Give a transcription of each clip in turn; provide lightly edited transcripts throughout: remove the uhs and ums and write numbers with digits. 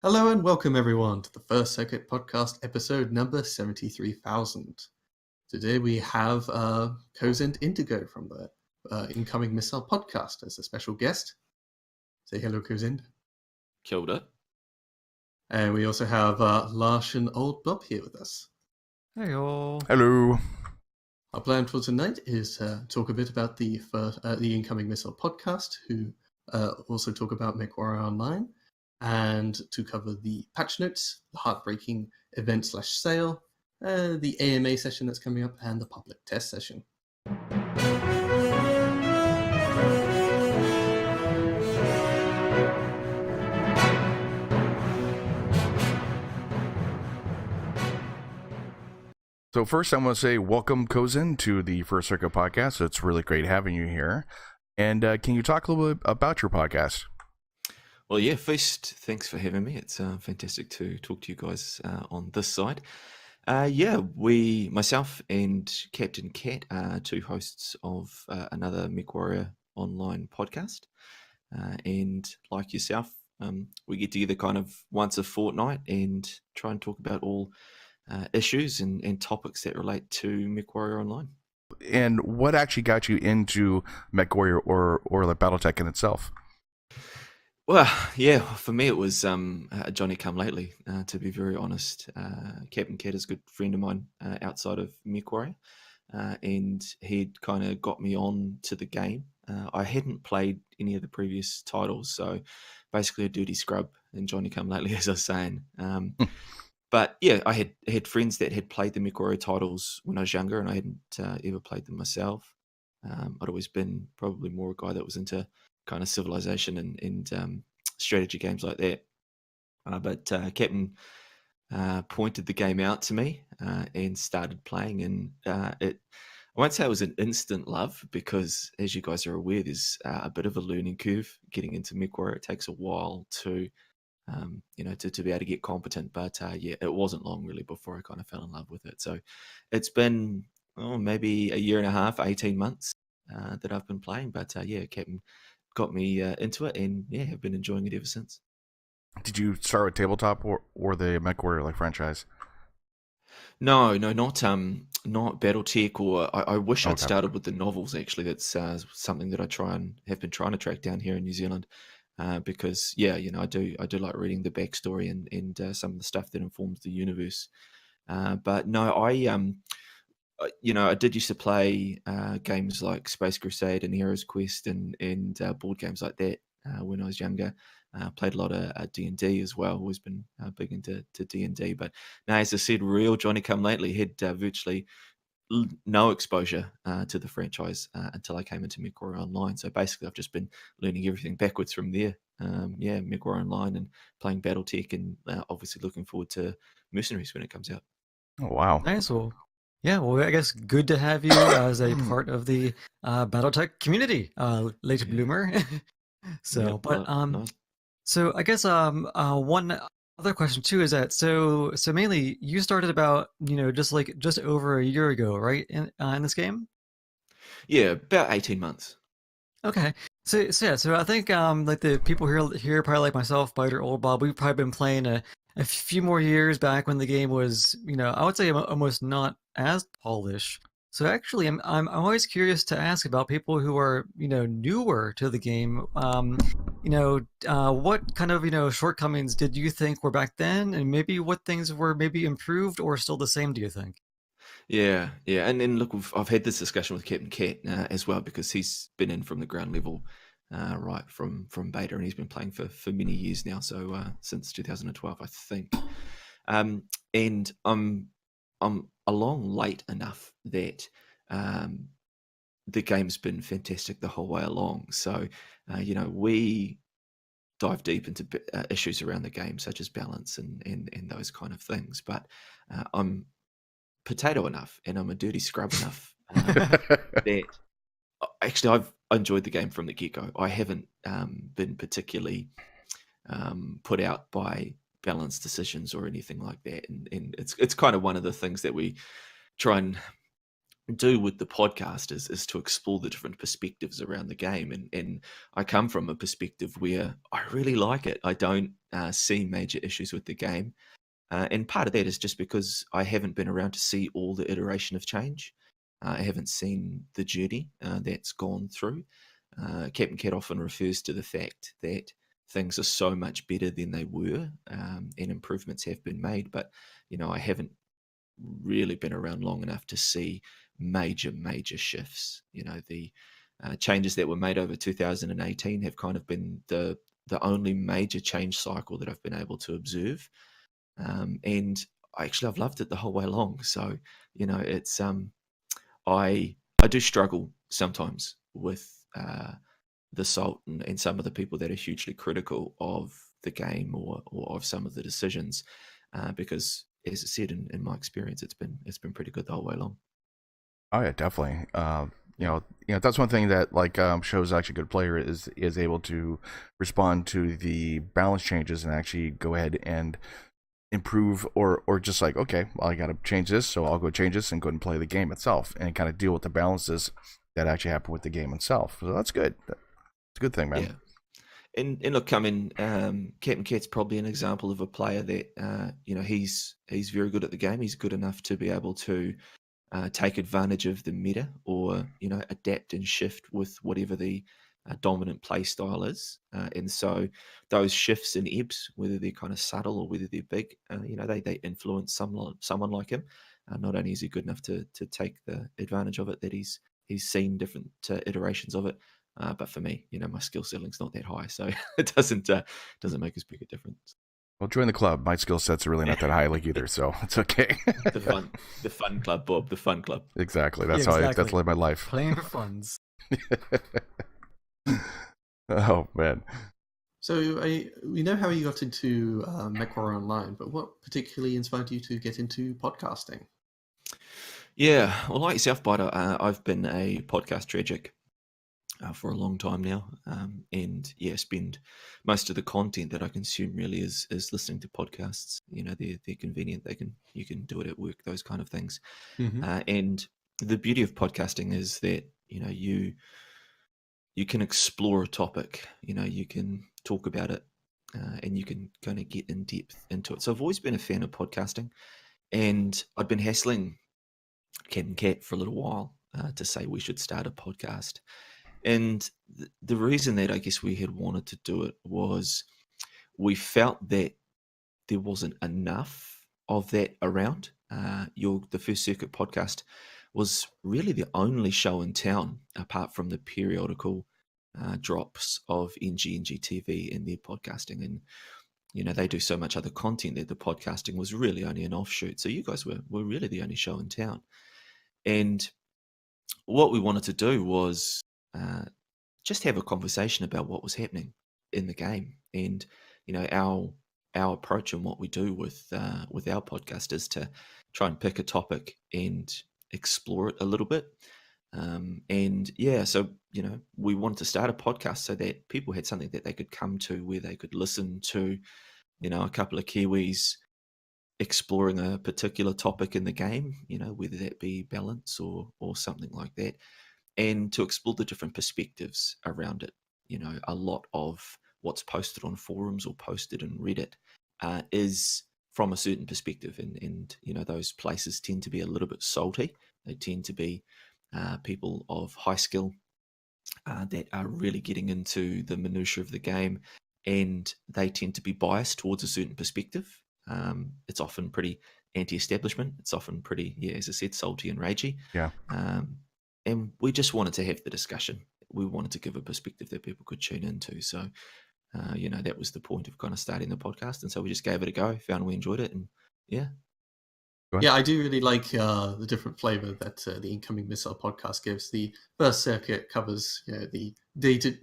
Hello and welcome everyone to the First Circuit Podcast episode number 73,000. Today we have Cozend Indigo from the Incoming Missile podcast as a special guest. Say hello, Cozend. Killed it. And we also have Lars and Old Bob here with us. Hey all. Hello. Our plan for tonight is to talk a bit about the Incoming Missile podcast, who also talk about Mechwarrior Online, and to cover the patch notes, the Heartbreaking event/sale, the AMA session that's coming up, and the public test session. So first, I want to say welcome, Cozend, to the First Circuit Podcast. It's really great having you here. And can you talk a little bit about your podcast? Well, yeah, first, thanks for having me. It's fantastic to talk to you guys on this side. Myself and Captain Cat are two hosts of another Mechwarrior online podcast. And like yourself, we get together kind of once a fortnight and try and talk about all issues and topics that relate to Mechwarrior Online. And what actually got you into Mechwarrior or the BattleTech in itself? Well, yeah, for me it was Johnny come lately, to be very honest. Captain Cat is a good friend of mine outside of Mechwarrior, and he'd kind of got me on to the game. I hadn't played any of the previous titles, so basically a dirty scrub in Johnny come lately, as I was saying. But yeah, I had friends that had played the Mechwarrior titles when I was younger, and I hadn't ever played them myself. I'd always been probably more a guy that was into kind of civilization and strategy games like that. But Captain pointed the game out to me and started playing, and I won't say it was an instant love, because as you guys are aware, there's a bit of a learning curve getting into Mechwarrior. It takes a while to be able to get competent. But it wasn't long really before I kind of fell in love with it. So it's been maybe a year and a half, 18 months that I've been playing. But Captain got me into it, and have been enjoying it ever since. Did you start with tabletop or the Mechwarrior franchise? No, not BattleTech, or I wish I'd started with the novels. Actually, that's something that have been trying to track down here in New Zealand. Because I do like reading the backstory and some of the stuff that informs the universe. But no, I did used to play games like Space Crusade and Heroes Quest and board games like that when I was younger. Played a lot of D&D as well. Always been big into D&D. But now, as I said, real Johnny come lately, had virtually no exposure to the franchise until I came into Mechwarrior Online. So basically, I've just been learning everything backwards from there. Mechwarrior Online and playing BattleTech, and obviously looking forward to Mercenaries when it comes out. Oh, wow. Nice. Well, I guess good to have you as a part of the BattleTech community, late bloomer. So I guess one other question too is that so mainly you started about just over a year ago, right? In this game. Yeah, about 18 months. Okay. So I think like the people here probably like myself, Biter, Old Bob, we've probably been playing a few more years back when the game was, I would say almost not as polished. So actually, I'm always curious to ask about people who are newer to the game. What kind of shortcomings did you think were back then, and maybe what things were maybe improved or still the same? Do you think? Yeah, and then look, I've had this discussion with Captain Cat as well, because he's been in from the ground level, right from beta, and he's been playing for many years now. So since 2012, I think, and I'm along late enough that the game's been fantastic the whole way along. So we dive deep into issues around the game, such as balance and those kind of things. But I'm potato enough, and I'm a dirty scrub enough that actually I've enjoyed the game from the get-go. I haven't been particularly put out by balance decisions or anything like that, and it's kind of one of the things that we try and do with the podcast is to explore the different perspectives around the game. And I come from a perspective where I really like it. I don't see major issues with the game. And part of that is just because I haven't been around to see all the iteration of change. I haven't seen the journey that's gone through. Captain Cat often refers to the fact that things are so much better than they were, and improvements have been made. But, I haven't really been around long enough to see major shifts. The changes that were made over 2018 have kind of been the only major change cycle that I've been able to observe. And I've loved it the whole way along. So, it's I do struggle sometimes with the Salt and some of the people that are hugely critical of the game or of some of the decisions, because, as I said, in my experience, it's been pretty good the whole way along. Oh yeah, definitely. That's one thing that shows actually good player is able to respond to the balance changes and actually go ahead and improve or just like, okay, well, I got to change this, so I'll go change this and go and play the game itself and kind of deal with the balances that actually happen with the game itself. So that's good. It's a good thing, man. Yeah. And look, Captain Cat's probably an example of a player that he's very good at the game. He's good enough to be able to take advantage of the meta or adapt and shift with whatever the dominant play style is, and so those shifts and ebbs, whether they're kind of subtle or whether they're big, they influence someone like him. Not only is he good enough to take the advantage of it, that he's seen different iterations of it, but for me, my skill ceiling's not that high, so it doesn't make as big a difference. Well, join the club. My skill sets are really not that high either, so it's okay. the fun club, Bob. The fun club. Exactly. That's how I live my life. Playing for funds. Oh man. So we know how you got into Mechwarrior Online, but what particularly inspired you to get into podcasting? Yeah, well, like yourself, Bida, I've been a podcast tragic for a long time now, and spend most of the content that I consume really is listening to podcasts. They're convenient. You can do it at work, those kind of things. Mm-hmm. And the beauty of podcasting is that you can explore a topic. You can talk about it, and you can kind of get in depth into it. So I've always been a fan of podcasting, and I've been hassling Captain Cat for a little while to say we should start a podcast. And the reason that I guess we had wanted to do it was we felt that there wasn't enough of that around. The First Circuit podcast was really the only show in town, apart from the periodical drops of NGNG TV and their podcasting. And, they do so much other content that the podcasting was really only an offshoot. So you guys were really the only show in town. And what we wanted to do was just have a conversation about what was happening in the game. And, our approach and what we do with our podcast is to try and pick a topic and explore it a little bit. So we wanted to start a podcast so that people had something that they could come to, where they could listen to a couple of Kiwis exploring a particular topic in the game, whether that be balance or something like that, and to explore the different perspectives around it. A lot of what's posted on forums or posted in Reddit is from a certain perspective, and those places tend to be a little bit salty. They tend to be people of high skill that are really getting into the minutiae of the game, and they tend to be biased towards a certain perspective. It's often pretty anti-establishment. It's often pretty, as I said, salty and ragey. Yeah. And we just wanted to have the discussion. We wanted to give a perspective that people could tune into. So, that was the point of kind of starting the podcast. And so we just gave it a go, found we enjoyed it, and yeah. Yeah, I do really like the different flavor that the Incoming Missile podcast gives. The First Circuit covers the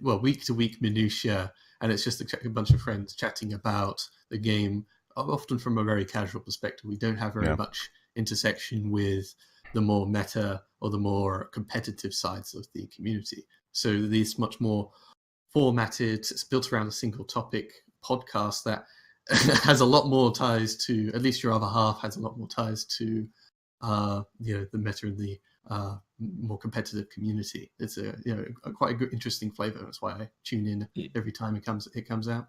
week-to-week minutiae, and it's just a bunch of friends chatting about the game, often from a very casual perspective. We don't have very much intersection with the more meta or the more competitive sides of the community. So these much more formatted, it's built around a single topic podcast that has a lot more ties to, at least your other half has a lot more ties to, the meta and the more competitive community. It's quite a good, interesting flavor. That's why I tune in every time it comes out.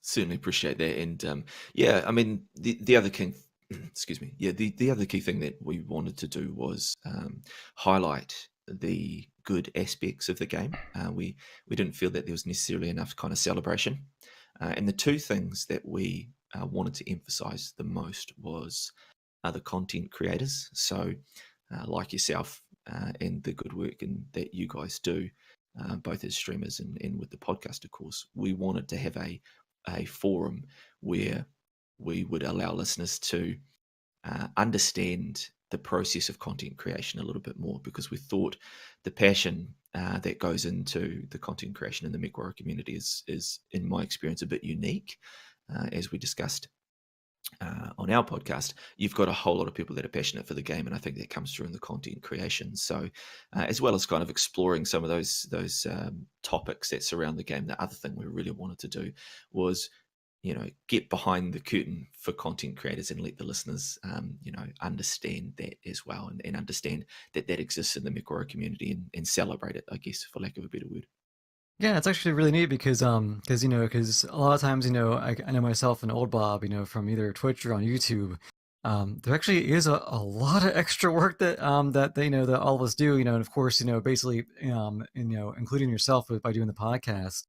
Certainly appreciate that, and yeah, I mean the other king. Excuse me. Yeah, the other key thing that we wanted to do was highlight the good aspects of the game. We didn't feel that there was necessarily enough kind of celebration, and the two things that we wanted to emphasize the most was the content creators. So, like yourself, and the good work that you guys do, both as streamers and with the podcast, of course. We wanted to have a forum where we would allow listeners to understand the process of content creation a little bit more, because we thought the passion that goes into the content creation in the Mechwarrior community is, in my experience, a bit unique. As we discussed on our podcast, you've got a whole lot of people that are passionate for the game, and I think that comes through in the content creation. So, as well as kind of exploring some of those topics that surround the game, the other thing we really wanted to do was, get behind the curtain for content creators and let the listeners, understand that as well, and understand that exists in the Mechwarrior community, and celebrate it, I guess, for lack of a better word. Yeah, it's actually really neat because a lot of times, I know myself and Old Bob, from either Twitch or on YouTube, there actually is a lot of extra work that that all of us do, and of course, basically, including yourself by doing the podcast,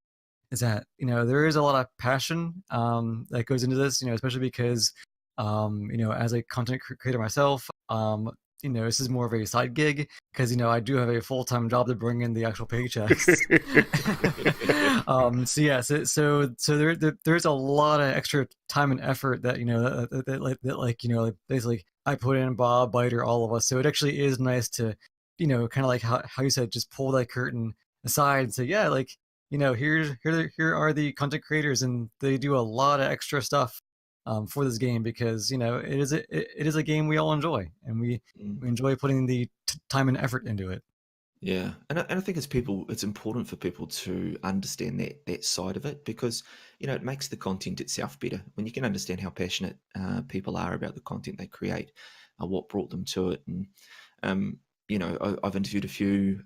is that there is a lot of passion that goes into this, especially because as a content creator myself, this is more of a side gig because I do have a full-time job to bring in the actual paychecks. There's a lot of extra time and effort that basically I put in, Bob, Biter, all of us. So it actually is nice to kind of like how you said, just pull that curtain aside and say, yeah, here are the content creators, and they do a lot of extra stuff for this game because it is a game we all enjoy, and we enjoy putting the time and effort into it. Yeah, and I think it's important for people to understand that side of it, because it makes the content itself better when you can understand how passionate people are about the content they create, what brought them to it, and I've interviewed a few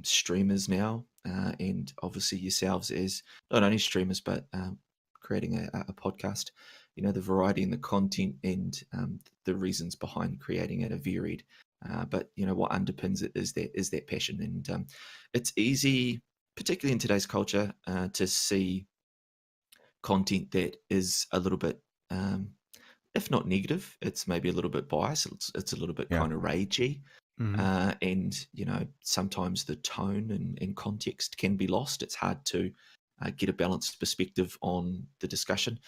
streamers now, and obviously yourselves as not only streamers but creating a podcast. The variety in the content and the reasons behind creating it are varied. But what underpins it is that passion, and it's easy, particularly in today's culture, to see content that is a little bit, if not negative, it's maybe a little bit biased. It's a little bit kind of ragey, and sometimes the tone and context can be lost. It's hard to get a balanced perspective on the discussion.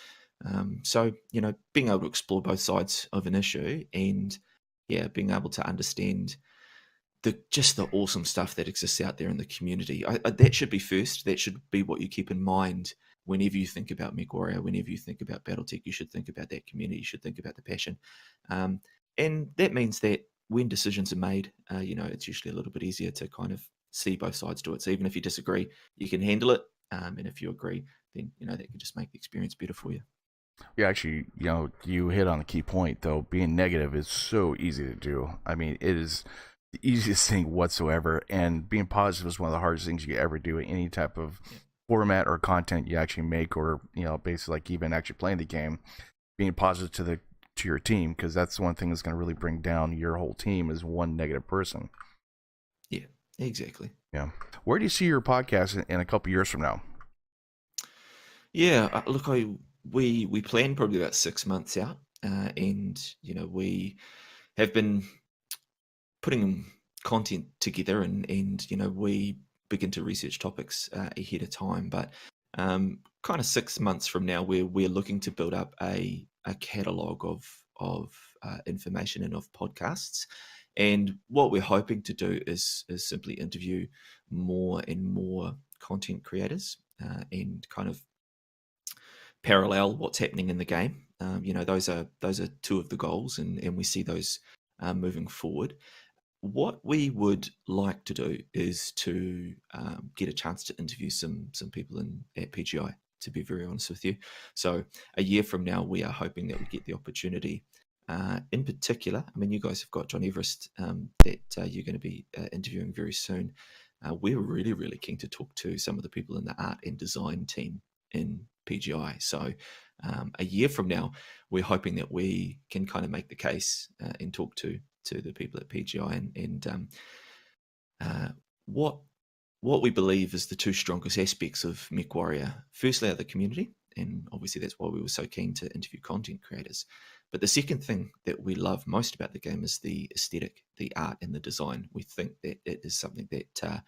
So being able to explore both sides of an issue, and being able to understand the awesome stuff that exists out there in the community. That should be first. That should be what you keep in mind whenever you think about Mechwarrior, whenever you think about BattleTech. You should think about that community. You should think about the passion. And that means that when decisions are made, it's usually a little bit easier to kind of see both sides to it. So even if you disagree, you can handle it. And if you agree, then, that can just make the experience better for you. Yeah, actually, you hit on a key point, though. Being negative is so easy to do. I mean, it is the easiest thing whatsoever. And being positive is one of the hardest things you ever do in any type of format or content you actually make, or, basically like even actually playing the game. Being positive to your team, because that's one thing that's going to really bring down your whole team is one negative person. Yeah, exactly. Yeah. Where do you see your podcast in a couple years from now? Yeah, look, we plan probably about 6 months out, and we have been putting content together, and we begin to research topics ahead of time. But kind of 6 months from now, we're looking to build up a catalogue of information and of podcasts. And what we're hoping to do is simply interview more and more content creators, and kind of parallel what's happening in the game. Those are two of the goals, and we see those moving forward. What we would like to do is to get a chance to interview some people at PGI, to be very honest with you. So a year from now, we are hoping that we get the opportunity In particular, I mean, you guys have got John Everest that you're going to be interviewing very soon. We're really, really keen to talk to some of the people in the art and design team in PGI. So a year from now, we're hoping that we can kind of make the case and talk to the people at PGI and what we believe is the two strongest aspects of Mechwarrior. Firstly, are the community, and obviously that's why we were so keen to interview content creators. But the second thing that we love most about the game is the aesthetic, the art, and the design. We think that it is something that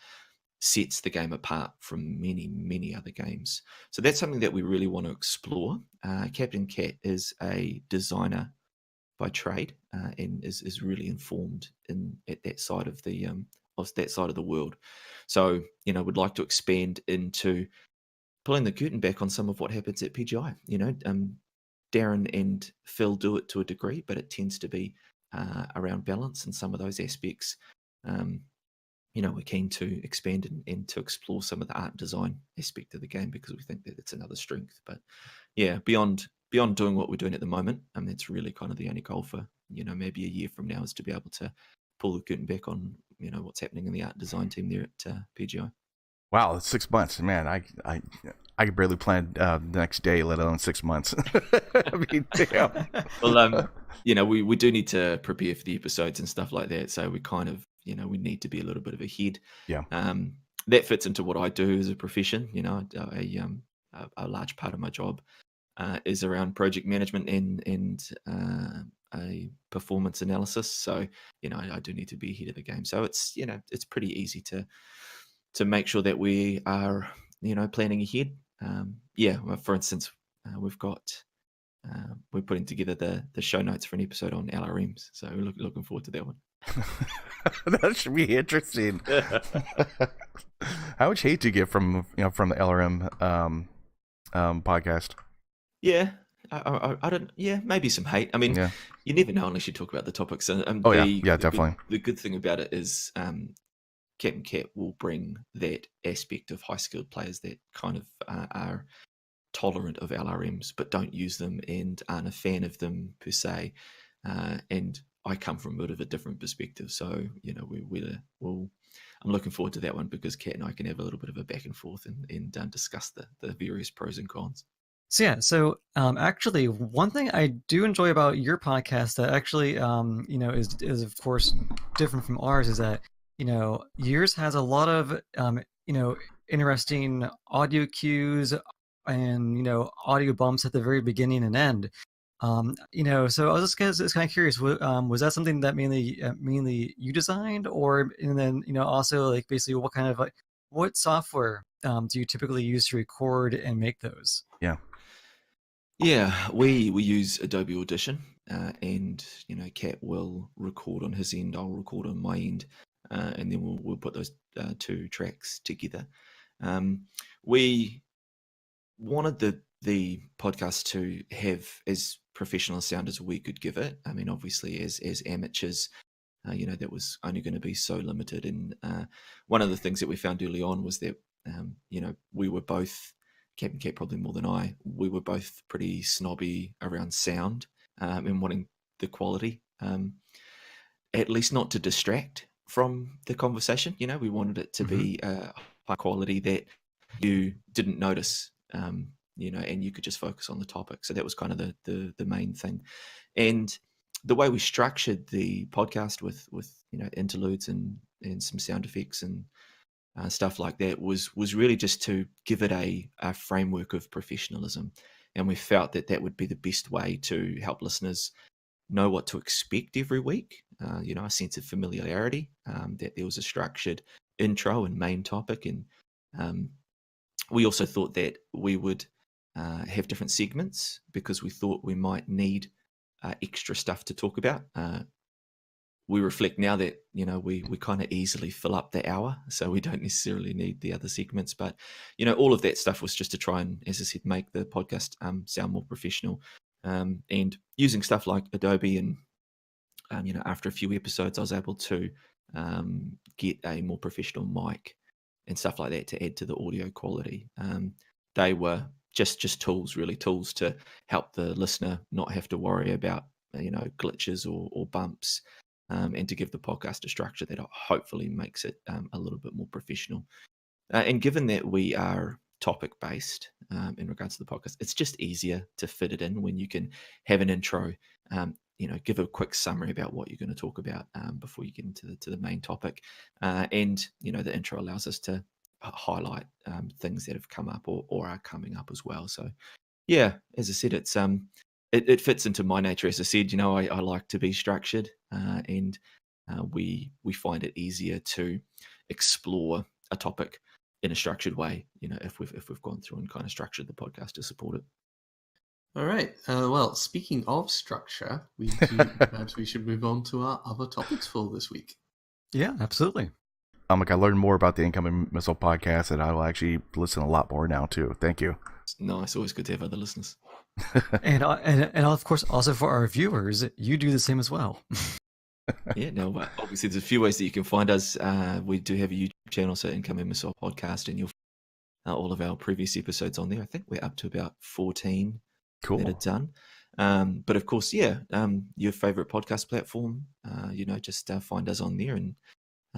sets the game apart from many, many other games. So that's something that we really want to explore. Captain Cat is a designer by trade and is really informed at that side of the world. So, we'd like to expand into pulling the curtain back on some of what happens at PGI. Darren and Phil do it to a degree, but it tends to be around balance and some of those aspects. We're keen to expand and to explore some of the art and design aspect of the game because we think that it's another strength. But yeah, beyond doing what we're doing at the moment, that's really kind of the only goal for maybe a year from now is to be able to pull the curtain back on what's happening in the art and design team there at PGI. Wow, it's 6 months, man. I could barely plan the next day, let alone 6 months. I mean, damn. Well, we do need to prepare for the episodes and stuff like that. So we kind of, we need to be a little bit of ahead. Yeah. That fits into what I do as a profession. A large part of my job is around project management and a performance analysis. So, I do need to be ahead of the game. So it's, it's pretty easy to make sure that we are, planning ahead. For instance, we're putting together the show notes for an episode on LRMs. So we're looking forward to that one. That should be interesting. How much hate do you get from the LRM podcast? Yeah, I don't. Yeah, maybe some hate. I mean, you never know unless you talk about the topics. Definitely. The good thing about it is Captain Cat will bring that aspect of high skilled players that kind of are tolerant of LRMs but don't use them and aren't a fan of them per se. And I come from a bit of a different perspective, so I'm looking forward to that one because Kat and I can have a little bit of a back and forth and discuss the various pros and cons. So actually, one thing I do enjoy about your podcast that actually is of course different from ours is that yours has a lot of interesting audio cues and audio bumps at the very beginning and end. So I was just kind of curious. Was that something that mainly you designed, and then also like basically what software do you typically use to record and make those? Yeah, we use Adobe Audition, and Cat will record on his end, I'll record on my end, and then we'll put those two tracks together. We wanted the podcast to have as professional a sound as we could give it. I mean, obviously, as amateurs, that was only going to be so limited. And one of the things that we found early on was that, we were both, Captain Cat probably more than I, we were both pretty snobby around sound and wanting the quality, at least not to distract from the conversation. We wanted it to be high quality that you didn't notice. And you could just focus on the topic. So that was kind of the main thing. And the way we structured the podcast with interludes and some sound effects and stuff like that was really just to give it a framework of professionalism. And we felt that would be the best way to help listeners know what to expect every week. A sense of familiarity, that there was a structured intro and main topic. And we also thought that we would have different segments because we thought we might need extra stuff to talk about. We reflect now that we kind of easily fill up the hour, so we don't necessarily need the other segments. But all of that stuff was just to try and, as I said, make the podcast sound more professional. And using stuff like Adobe, and after a few episodes, I was able to get a more professional mic and stuff like that to add to the audio quality. They were just tools to help the listener not have to worry about glitches or bumps, and to give the podcast a structure that hopefully makes it a little bit more professional. And given that we are topic based in regards to the podcast, it's just easier to fit it in when you can have an intro, give a quick summary about what you're going to talk about before you get into the main topic, and the intro allows us to highlight things that have come up or are coming up as well. So yeah, as I said, it's it fits into my nature. As I said, I like to be structured, and we find it easier to explore a topic in a structured way, if we've gone through and kind of structured the podcast to support it. All right. Well, speaking of structure, perhaps we should move on to our other topics for this week. Yeah, absolutely. I learned more about the Incoming Missile podcast, and I will actually listen a lot more now too. Thank you. It's nice. Always good to have other listeners. and of course, also for our viewers, you do the same as well. Yeah, no, obviously there's a few ways that you can find us. We do have a YouTube channel, so Incoming Missile Podcast, and you'll find all of our previous episodes on there. I think we're up to about 14 that are done. But of course, your favorite podcast platform, just find us on there, and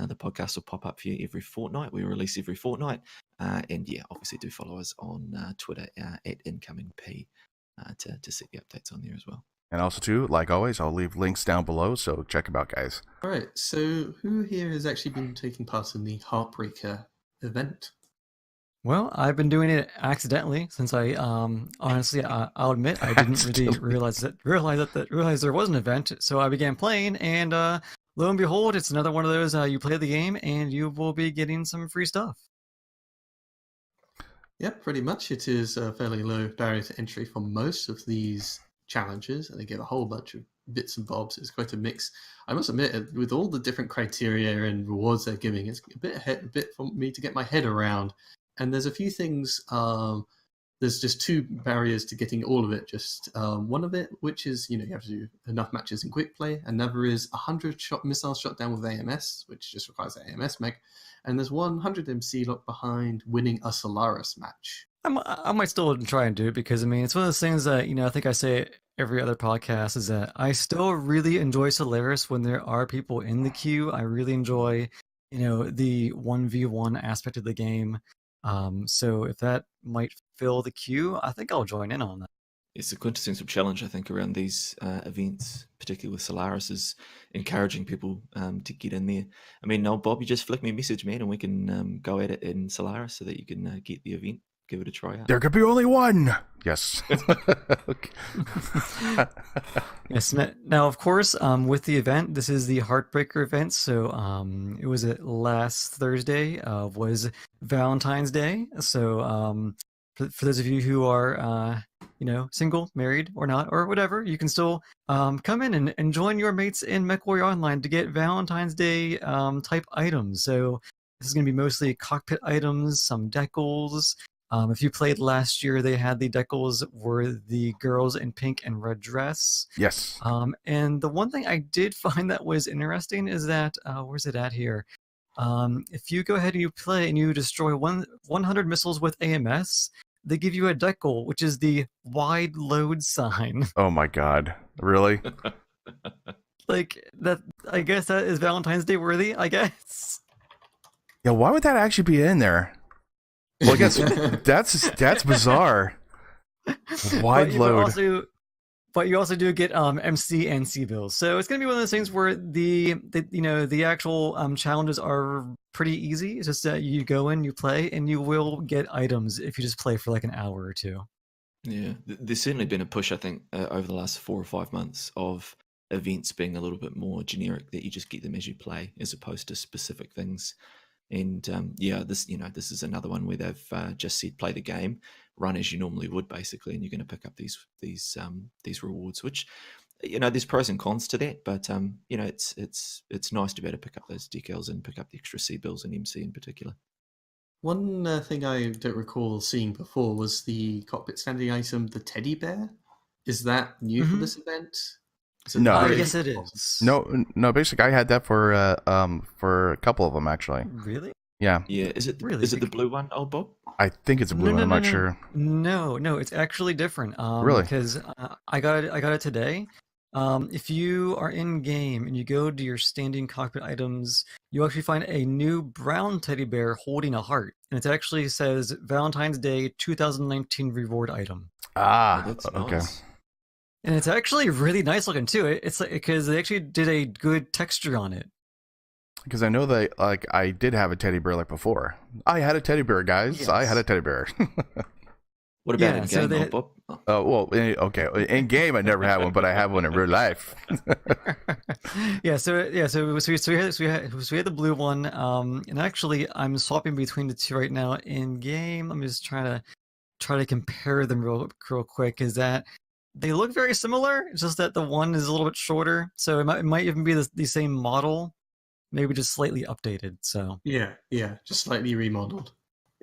the podcast will pop up for you every fortnight. We release every fortnight. And obviously do follow us on Twitter at IncomingP to see the updates on there as well. And also, too, like always, I'll leave links down below, so check them out, guys. All right, so who here has actually been taking part in the Heartbraker event? Well, I've been doing it accidentally since I, honestly, I'll admit I didn't really realize there was an event. So I began playing, and lo and behold, it's another one of those you play the game and you will be getting some free stuff. Yeah, pretty much. It is a fairly low barrier to entry for most of these challenges, and they give a whole bunch of bits and bobs. It's quite a mix. I must admit, with all the different criteria and rewards they're giving, it's a bit for me to get my head around. And there's a few things. There's just two barriers to getting all of it. Just one of it, which is you have to do enough matches in quick play. Another is 100 missiles shot down with AMS, which just requires an AMS mech. And there's 100 MC locked behind winning a Solaris match. I might still try and do it because, it's one of those things that, I think I say every other podcast is that I still really enjoy Solaris when there are people in the queue. I really enjoy, the 1v1 aspect of the game. So if that might fill the queue, I think I'll join in on that. It's a quintessential challenge, I think, around these events, particularly with Solaris, is encouraging people to get in there. No, Bob, you just flick me a message, man, and we can go at it in Solaris so that you can get the event. Give it a try out. There could be only one. Yes. Yes. Now, of course, with the event, this is the Heartbreaker event. So it was last Thursday. Was Valentine's Day. So for those of you who are, single, married, or not, or whatever, you can still come in and join your mates in Mechwarrior Online to get Valentine's Day type items. So this is going to be mostly cockpit items, some decals. If you played last year, they had the decals were the girls in pink and red dress. Yes. And the one thing I did find that was interesting is that, where's it at here? If you go ahead and you play and you destroy 100 missiles with AMS, they give you a decal, which is the wide load sign. Oh my God. Really? Like that, I guess that is Valentine's Day worthy, I guess. Yeah, why would that actually be in there? Well, I guess that's bizarre. Wide load. But you also do get MC and C bills, so it's gonna be one of those things where the actual challenges are pretty easy. It's just that you go in, you play, and you will get items if you just play for like an hour or two. Yeah, there's certainly been a push, I think, over the last 4 or 5 months of events being a little bit more generic, that you just get them as you play, as opposed to specific things. And this is another one where they've just said play the game, run as you normally would, basically, and you're going to pick up these rewards. Which, there's pros and cons to that, but it's nice to be able to pick up those decals and pick up the extra C bills and MC in particular. One thing I don't recall seeing before was the cockpit standing item, the teddy bear. Is that new for this event? No, yes, it is. No. Basically, I had that for a couple of them actually. Really? Yeah. Yeah. Is it the blue one, old Bob? I think it's a blue one. I'm not sure. No, it's actually different. Really? Because I got it today. if you are in game and you go to your standing cockpit items, you actually find a new brown teddy bear holding a heart, and it actually says Valentine's Day 2019 reward item. Ah, that's okay. nice. And it's actually really nice looking too. It's like, because they actually did a good texture on it. Because I know that, like, I did have a teddy bear like before. I had a teddy bear, guys. Yes. I had a teddy bear. What about in so game, Bob? Well, okay. In game, I never had one, but I have one in real life. So we had the blue one, and actually I'm swapping between the two right now in game. I'm just trying to compare them real quick. Is that they look very similar? It's just that the one is a little bit shorter, so it might even be the same model, maybe just slightly updated. So yeah, just slightly remodeled.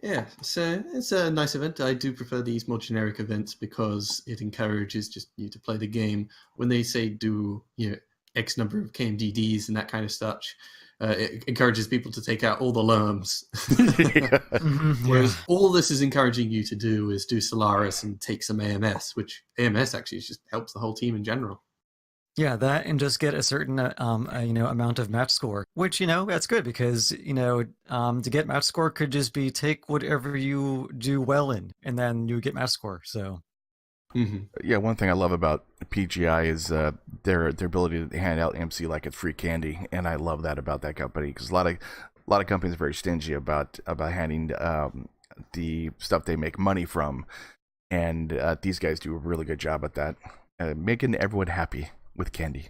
Yeah, so it's a nice event. I do prefer these more generic events because it encourages just you to play the game. When they say do X number of KMDDs and that kind of stuff, it encourages people to take out all the lerms. Whereas all this is encouraging you to do is do Solaris and take some AMS, which AMS actually just helps the whole team in general. Yeah, that and just get a certain amount of match score, which that's good because to get match score could just be take whatever you do well in, and then you get match score. So, yeah, one thing I love about PGI is their ability to hand out MC like it's free candy, and I love that about that company because a lot of companies are very stingy about handing the stuff they make money from, and these guys do a really good job at that, making everyone happy with candy.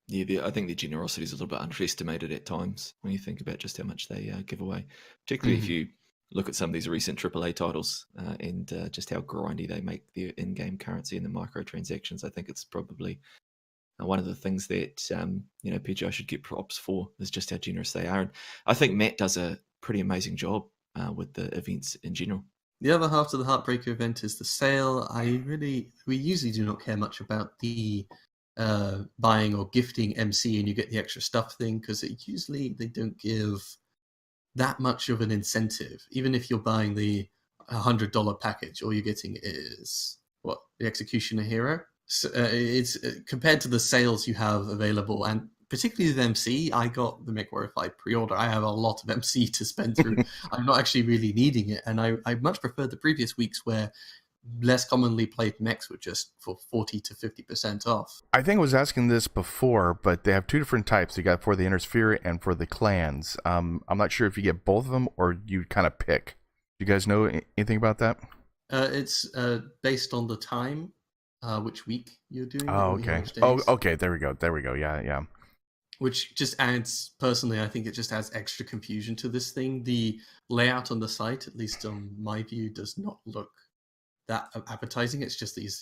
Yeah, I think the generosity is a little bit underestimated at times when you think about just how much they give away, particularly if you look at some of these recent AAA titles and just how grindy they make their in-game currency and the microtransactions. I think it's probably one of the things that PGI should get props for is just how generous they are. And I think Matt does a pretty amazing job with the events in general. The other half of the Heartbreaker event is the sale. We usually do not care much about the buying or gifting MC and you get the extra stuff thing because usually they don't give that much of an incentive. Even if you're buying the $100 package, all you're getting is the Executioner Hero. So, it's compared to the sales you have available, and particularly with MC, I got the Mechwarrior Type pre-order. I have a lot of MC to spend through. I'm not actually really needing it, and I much prefer the previous weeks where less commonly played mechs were just for 40 to 50% off. I think I was asking this before, but they have two different types. You got for the Inner Sphere and for the clans. I'm not sure if you get both of them or you kind of pick. Do you guys know anything about that? It's based on the time, which week you're doing. Oh, okay. Okay. There we go. Yeah. Which just adds, personally, I think it just adds extra confusion to this thing. The layout on the site, at least on my view, does not look that appetizing. It's just these,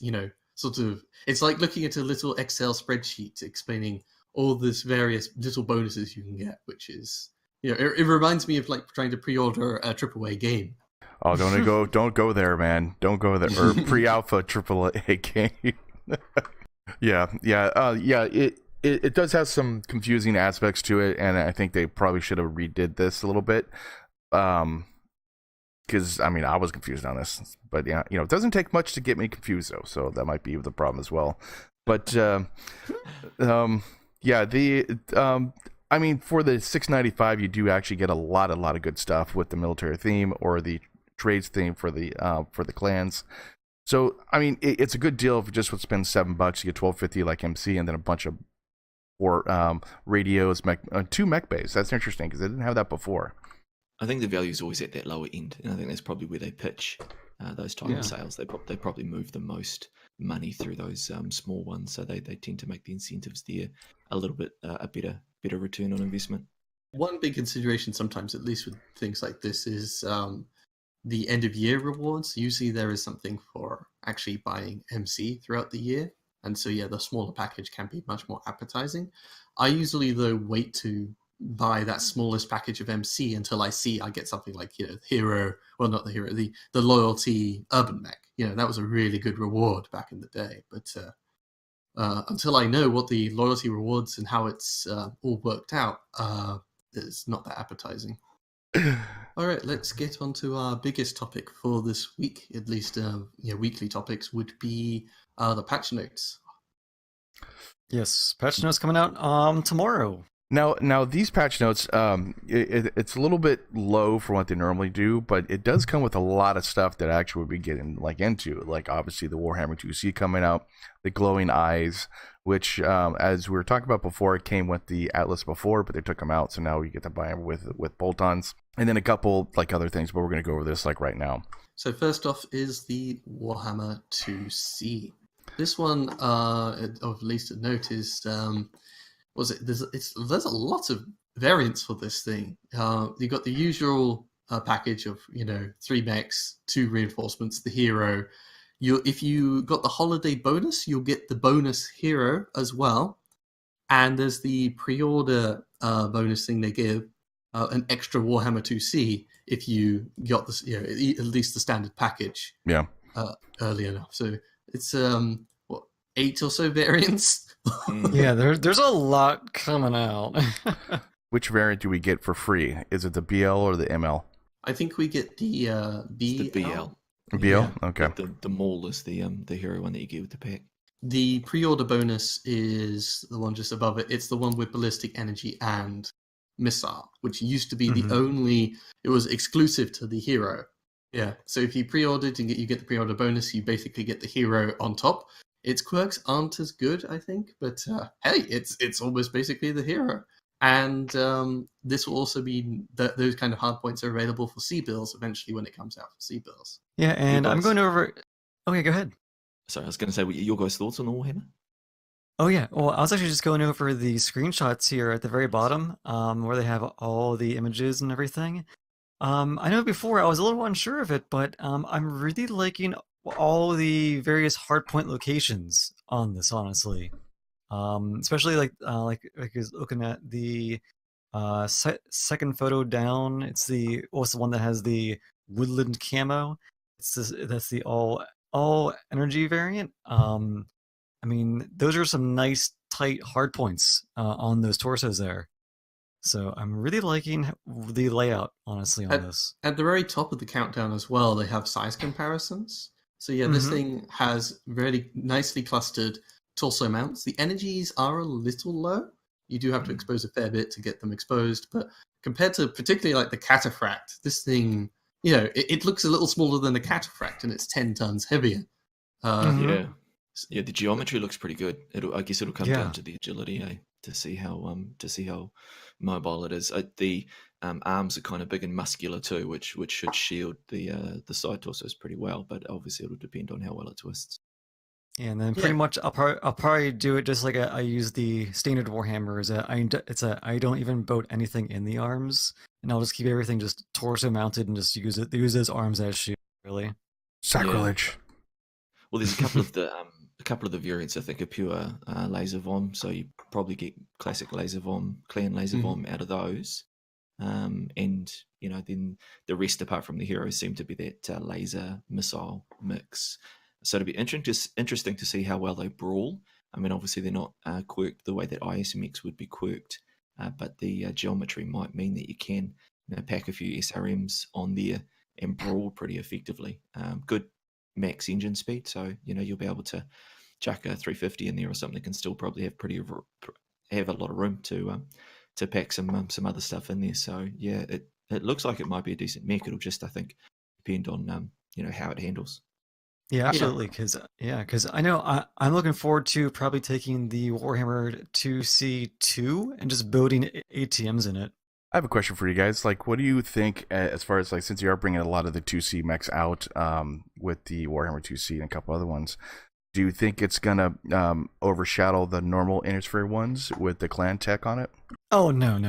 it's like looking at a little Excel spreadsheet explaining all this various little bonuses you can get, which is, it reminds me of like trying to pre-order a AAA game. Oh, don't go there, man. Don't go there. Or pre-alpha AAA game. Yeah. It does have some confusing aspects to it, and I think they probably should have redid this a little bit. Because I was confused on this, but it doesn't take much to get me confused though, so that might be the problem as well. But for the $6.95, you do actually get a lot of good stuff with the military theme or the trades theme for the clans. So it's a good deal if you just would spend $7. You get $12.50 like MC, and then a bunch of radios, two mech bays. That's interesting because they didn't have that before. I think the value is always at that lower end, and I think that's probably where they pitch those type of sales. They probably move the most money through those small ones, so they tend to make the incentives there a little bit a better return on investment. One big consideration sometimes, at least with things like this, is the end of year rewards. Usually there is something for actually buying MC throughout the year, and so the smaller package can be much more appetizing. I usually though wait to buy that smallest package of MC until I get something like hero, well not the hero, the loyalty urban mech. That was a really good reward back in the day, but until I know what the loyalty rewards and how it's all worked out, it's not that appetizing. All right, let's get on to our biggest topic for this week. At least weekly topics would be the patch notes. Yes, patch notes coming out tomorrow. Now these patch notes, it's a little bit low for what they normally do, but it does come with a lot of stuff that actually would be getting into. Like obviously the Warhammer 2C coming out, the glowing eyes, which as we were talking about before, it came with the Atlas before, but they took them out, so now you get to buy them with bolt-ons, and then a couple other things. But we're going to go over this right now. So first off is the Warhammer 2C. This one, of least a note, is there's a lot of variants for this thing. You got the usual package of 3 mechs, 2 reinforcements, the hero. If you got the holiday bonus, you'll get the bonus hero as well. And there's the pre-order bonus thing they give, an extra Warhammer 2C if you got this, at least the standard package. Yeah. Early enough. So it's 8 or so variants. Yeah, there's a lot coming out. Which variant do we get for free? Is it the BL or the ML? I think we get the BL. It's the BL. BL? Yeah. Okay. The Maul is the hero one that you get with the pack. The pre-order bonus is the one just above it. It's the one with ballistic energy and missile, which used to be the only. It was exclusive to the hero. Yeah. So if you pre-ordered and you get the pre-order bonus, you basically get the hero on top. Its quirks aren't as good, I think, but hey, it's almost basically the hero. And this will also be those kind of hard points are available for C-bills eventually when it comes out for C-bills. Yeah, and I'm going over. Okay, go ahead. Sorry, I was going to say, your guys' thoughts on the Warhammer? Oh yeah, well, I was actually just going over the screenshots here at the very bottom, where they have all the images and everything. I know before I was a little unsure of it, but I'm really liking all the various hardpoint locations on this, honestly. Especially like looking at the second photo down. It's the one that has the woodland camo. That's the all energy variant. I mean, those are some nice tight hardpoints on those torsos there. So I'm really liking the layout, honestly, on this. At the very top of the countdown as well, they have size comparisons. So yeah, this thing has really nicely clustered torso mounts. The energies are a little low. You do have to expose a fair bit to get them exposed, but compared to particularly like the Cataphract, this thing, it looks a little smaller than the Cataphract, and it's 10 tons heavier. Yeah, the geometry looks pretty good. I guess it'll come down to the agility, to see how mobile it is. The arms are kind of big and muscular too, which should shield the side torsos pretty well. But obviously, it'll depend on how well it twists. Yeah, and then pretty much I'll probably do it just like I use the standard Warhammers. I don't even boat anything in the arms, and I'll just keep everything just torso mounted and just use those arms as shield. Really, sacrilege. Yeah. Well, there's a couple of the variants I think are pure laser vom, so you probably get classic laser vom, clan laser vom out of those, and then the rest apart from the heroes seem to be that laser missile mix. So it'll be interesting to see how well they brawl. I mean, obviously they're not quirked the way that ISMX would be quirked, but the geometry might mean that you can pack a few SRMs on there and brawl pretty effectively. Good max engine speed, so you'll be able to chuck a 350 in there or something and still probably have a lot of room to pack some other stuff in there. So yeah, it looks like it might be a decent mech. It'll just, I think, depend on how it handles. Yeah, absolutely. Because I know I'm looking forward to probably taking the Warhammer 2C2 and just building ATMs in it. I have a question for you guys. Like, what do you think as far as since you are bringing a lot of the 2C mechs out with the Warhammer 2C and a couple other ones, do you think it's gonna overshadow the normal IanDresarie ones with the clan tech on it? Oh no.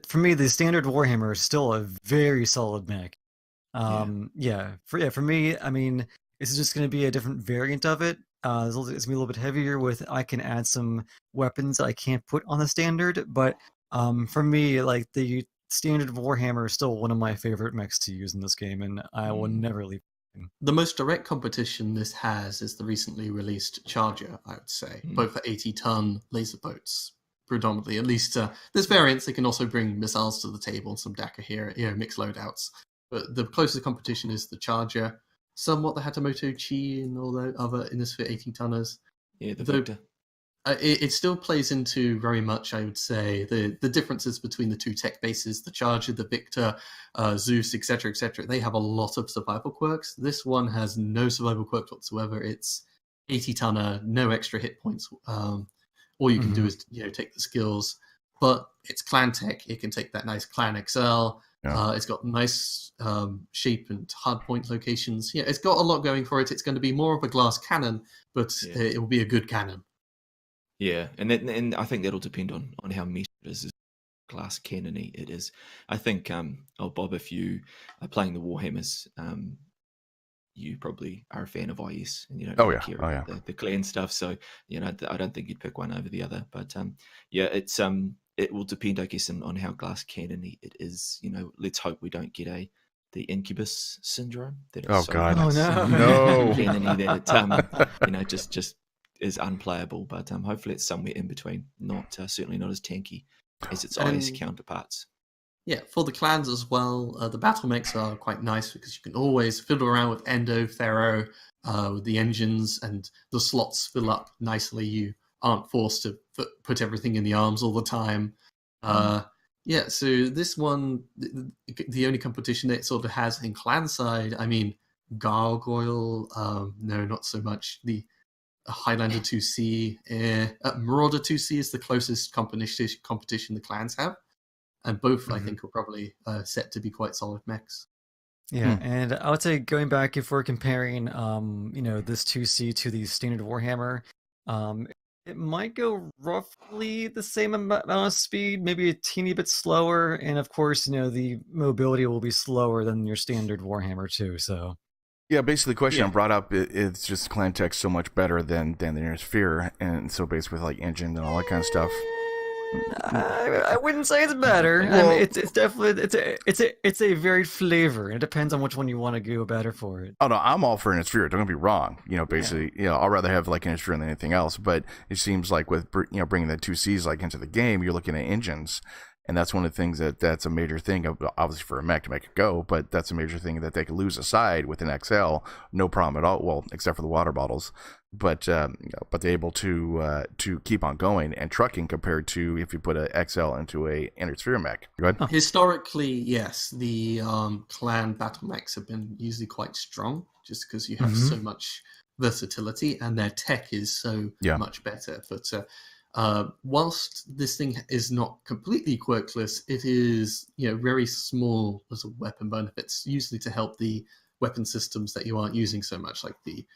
For me, the standard Warhammer is still a very solid mech. For me, I mean, it's just going to be a different variant of it. It's going to be a little bit heavier I can add some weapons I can't put on the standard, but for me, like the standard Warhammer is still one of my favorite mechs to use in this game, and I will never leave. The most direct competition this has is the recently released Charger, I would say, both for 80-ton laser boats, predominantly. At least there's variants that can also bring missiles to the table, some DACA here, mixed loadouts. But the closest competition is the Charger, somewhat the Hatamoto Chi and all the other Innisfit 18-tonners. Yeah, the Victor. It still plays into very much, I would say, the differences between the two tech bases, the Charger, the Victor, Zeus, etc., etc. They have a lot of survival quirks. This one has no survival quirks whatsoever. It's 80 tonner, no extra hit points. All you can do is take the skills, but it's clan tech. It can take that nice clan XL. Yeah. It's got nice shape and hardpoint locations. Yeah, it's got a lot going for it. It's going to be more of a glass cannon, but it will be a good cannon. Yeah, and I think that'll depend on how measured it is. Glass cannon-y it is. I think, Bob, if you are playing the Warhammers, you probably are a fan of IS, and you don't really care about the clan stuff. So I don't think you'd pick one over the other. But it's it will depend, I guess, on how glass cannon-y it is. Let's hope we don't get the incubus syndrome. That it's God! No, cannon-y that it just is unplayable. But hopefully it's somewhere in between. Not certainly not as tanky as its IS counterparts. Yeah, for the clans as well, the battle mechs are quite nice because you can always fiddle around with Endo, Pharaoh, with the engines, and the slots fill up nicely. You aren't forced to put everything in the arms all the time. Yeah, so this one, the only competition it sort of has in clan side, I mean, Gargoyle, no, not so much. The Highlander 2C, Marauder 2C is the closest competition the clans have. And both, I think, are probably set to be quite solid mechs. Yeah, and I would say going back, if we're comparing, this 2C to the standard Warhammer, it might go roughly the same amount of speed, maybe a teeny bit slower, and of course, the mobility will be slower than your standard Warhammer too. So. Yeah, basically the question I brought up is just clan tech so much better than the nearest sphere, and so basically with like engine and all that kind of stuff. I wouldn't say it's better. Well, I mean, it's definitely it's a varied flavor. It depends on which one you want to go better for it. Oh no, I'm all for an sphere. Don't get me wrong. Basically, I'd rather have like an sphere than anything else. But it seems like with bringing the 2Cs like into the game, you're looking at engines. And that's one of the things that's a major thing, obviously for a mech to make it go, but that's a major thing that they could lose aside with an XL, no problem at all. Well, except for the water bottles, but they're able to keep on going and trucking compared to if you put an XL into a inner sphere mech. Go ahead. Historically, yes, the clan battle mechs have been usually quite strong, just because you have so much versatility and their tech is so much better. But whilst this thing is not completely quirkless, it is very small as a weapon benefits, usually to help the weapon systems that you aren't using so much, like the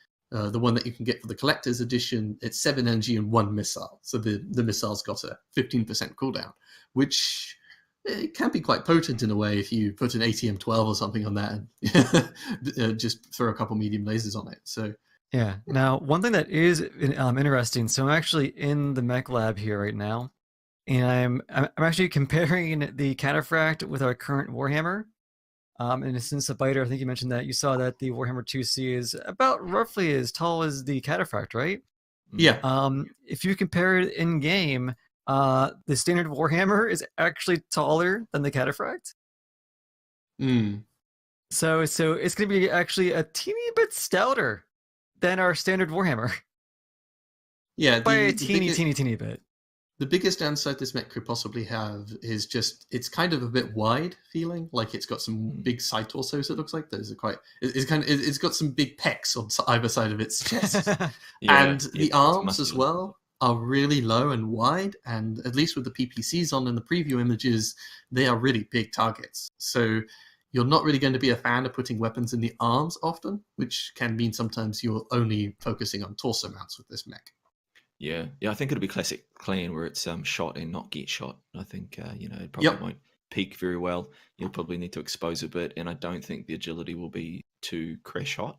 one that you can get for the collector's edition. It's 7 energy and 1 missile, so the missile's got a 15% cooldown, which it can be quite potent in a way if you put an ATM-12 or something on that and just throw a couple medium lasers on it. So. Yeah. Now, one thing that is interesting. So I'm actually in the mech lab here right now, and I'm actually comparing the Cataphract with our current Warhammer. And since the biter, I think you mentioned that you saw that the Warhammer 2C is about roughly as tall as the Cataphract, right? Yeah. If you compare it in game, the standard Warhammer is actually taller than the Cataphract. So it's going to be actually a teeny bit stouter than our standard Warhammer. Yeah, by a teeny bit. The biggest downside this mech could possibly have is just it's kind of a bit wide feeling, like it's got some big side torsos. It looks like those are quite. It's got some big pecs on either side of its chest, and the arms as well are really low and wide. And at least with the PPCs on in the preview images, they are really big targets. So you're not really going to be a fan of putting weapons in the arms often, which can mean sometimes you're only focusing on torso mounts with this mech. Yeah, I think it'll be classic clan where it's shot and not get shot. I think it probably won't peak very well. You'll probably need to expose a bit, and I don't think the agility will be too crash hot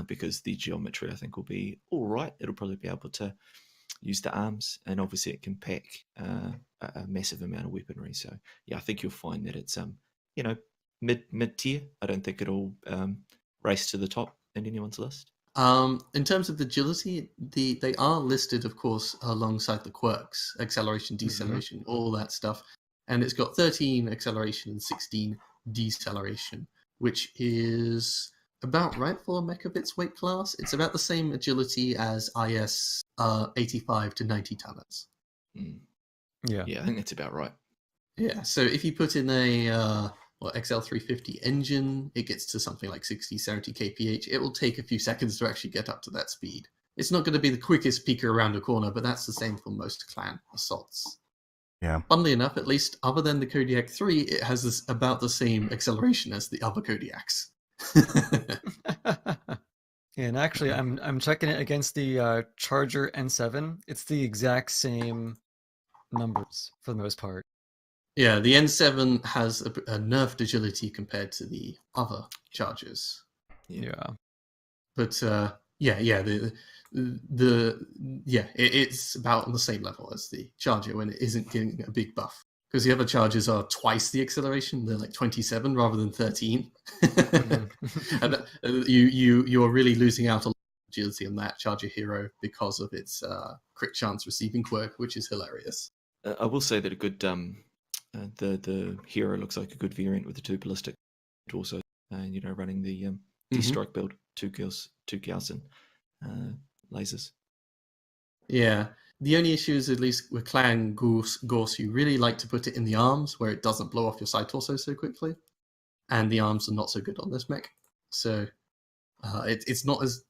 because the geometry I think will be all right. It'll probably be able to use the arms, and obviously it can pack a massive amount of weaponry. So yeah, I think you'll find that it's mid tier. I don't think it'll race to the top in anyone's list. In terms of agility, they are listed, of course, alongside the quirks, acceleration, deceleration, all that stuff. And it's got 13 acceleration and 16 deceleration, which is about right for a mech of its weight class. It's about the same agility as IS 85 to 90 talents. Yeah, I think that's about right. Yeah, so if you put in a XL350 engine, it gets to something like 60, 70 kph. It will take a few seconds to actually get up to that speed. It's not going to be the quickest peeker around a corner, but that's the same for most clan assaults. Yeah. Funnily enough, at least other than the Kodiak 3, it has about the same acceleration as the other Kodiaks. And actually, I'm checking it against the Charger N7. It's the exact same numbers for the most part. Yeah, the N7 has a nerfed agility compared to the other Chargers. Yeah. But it's about on the same level as the Charger when it isn't getting a big buff. Because the other Chargers are twice the acceleration; they're like 27 rather than 13. And you're really losing out a lot of agility on that Charger hero because of its crit chance receiving quirk, which is hilarious. I will say that a good the hero looks like a good variant with the 2 ballistic, also running the D-strike build, 2 Gaussian lasers. Yeah, the only issue is, at least with Clan Gorse, you really like to put it in the arms where it doesn't blow off your side torso so quickly, and the arms are not so good on this mech. So it's not as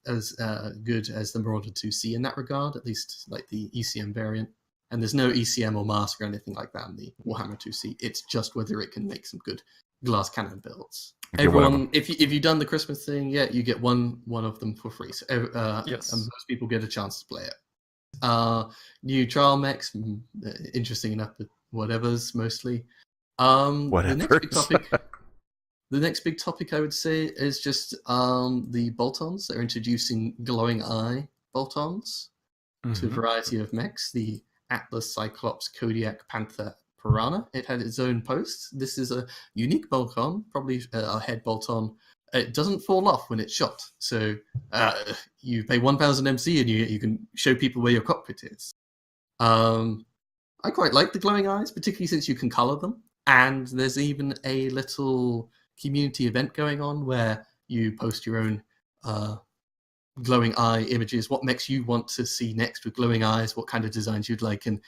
good as the Marauder 2C in that regard, at least like the ECM variant. And there's no ECM or mask or anything like that in the Warhammer 2C. It's just whether it can make some good glass cannon builds. Everyone, if you've done the Christmas thing, you get one of them for free. So yes. And most people get a chance to play it. New trial mechs, interesting enough, but whatever's mostly. The next big topic I would say is just the bolt-ons. They're introducing glowing eye bolt-ons to a variety of mechs. The Atlas, Cyclops, Kodiak, Panther, Piranha. It had its own post. This is a unique bolt-on, probably a head bolt-on. It doesn't fall off when it's shot. So you pay 1,000 MC and you can show people where your cockpit is. I quite like the glowing eyes, particularly since you can color them. And there's even a little community event going on where you post your own glowing eye images, what mechs you want to see next with glowing eyes, what kind of designs you'd like, and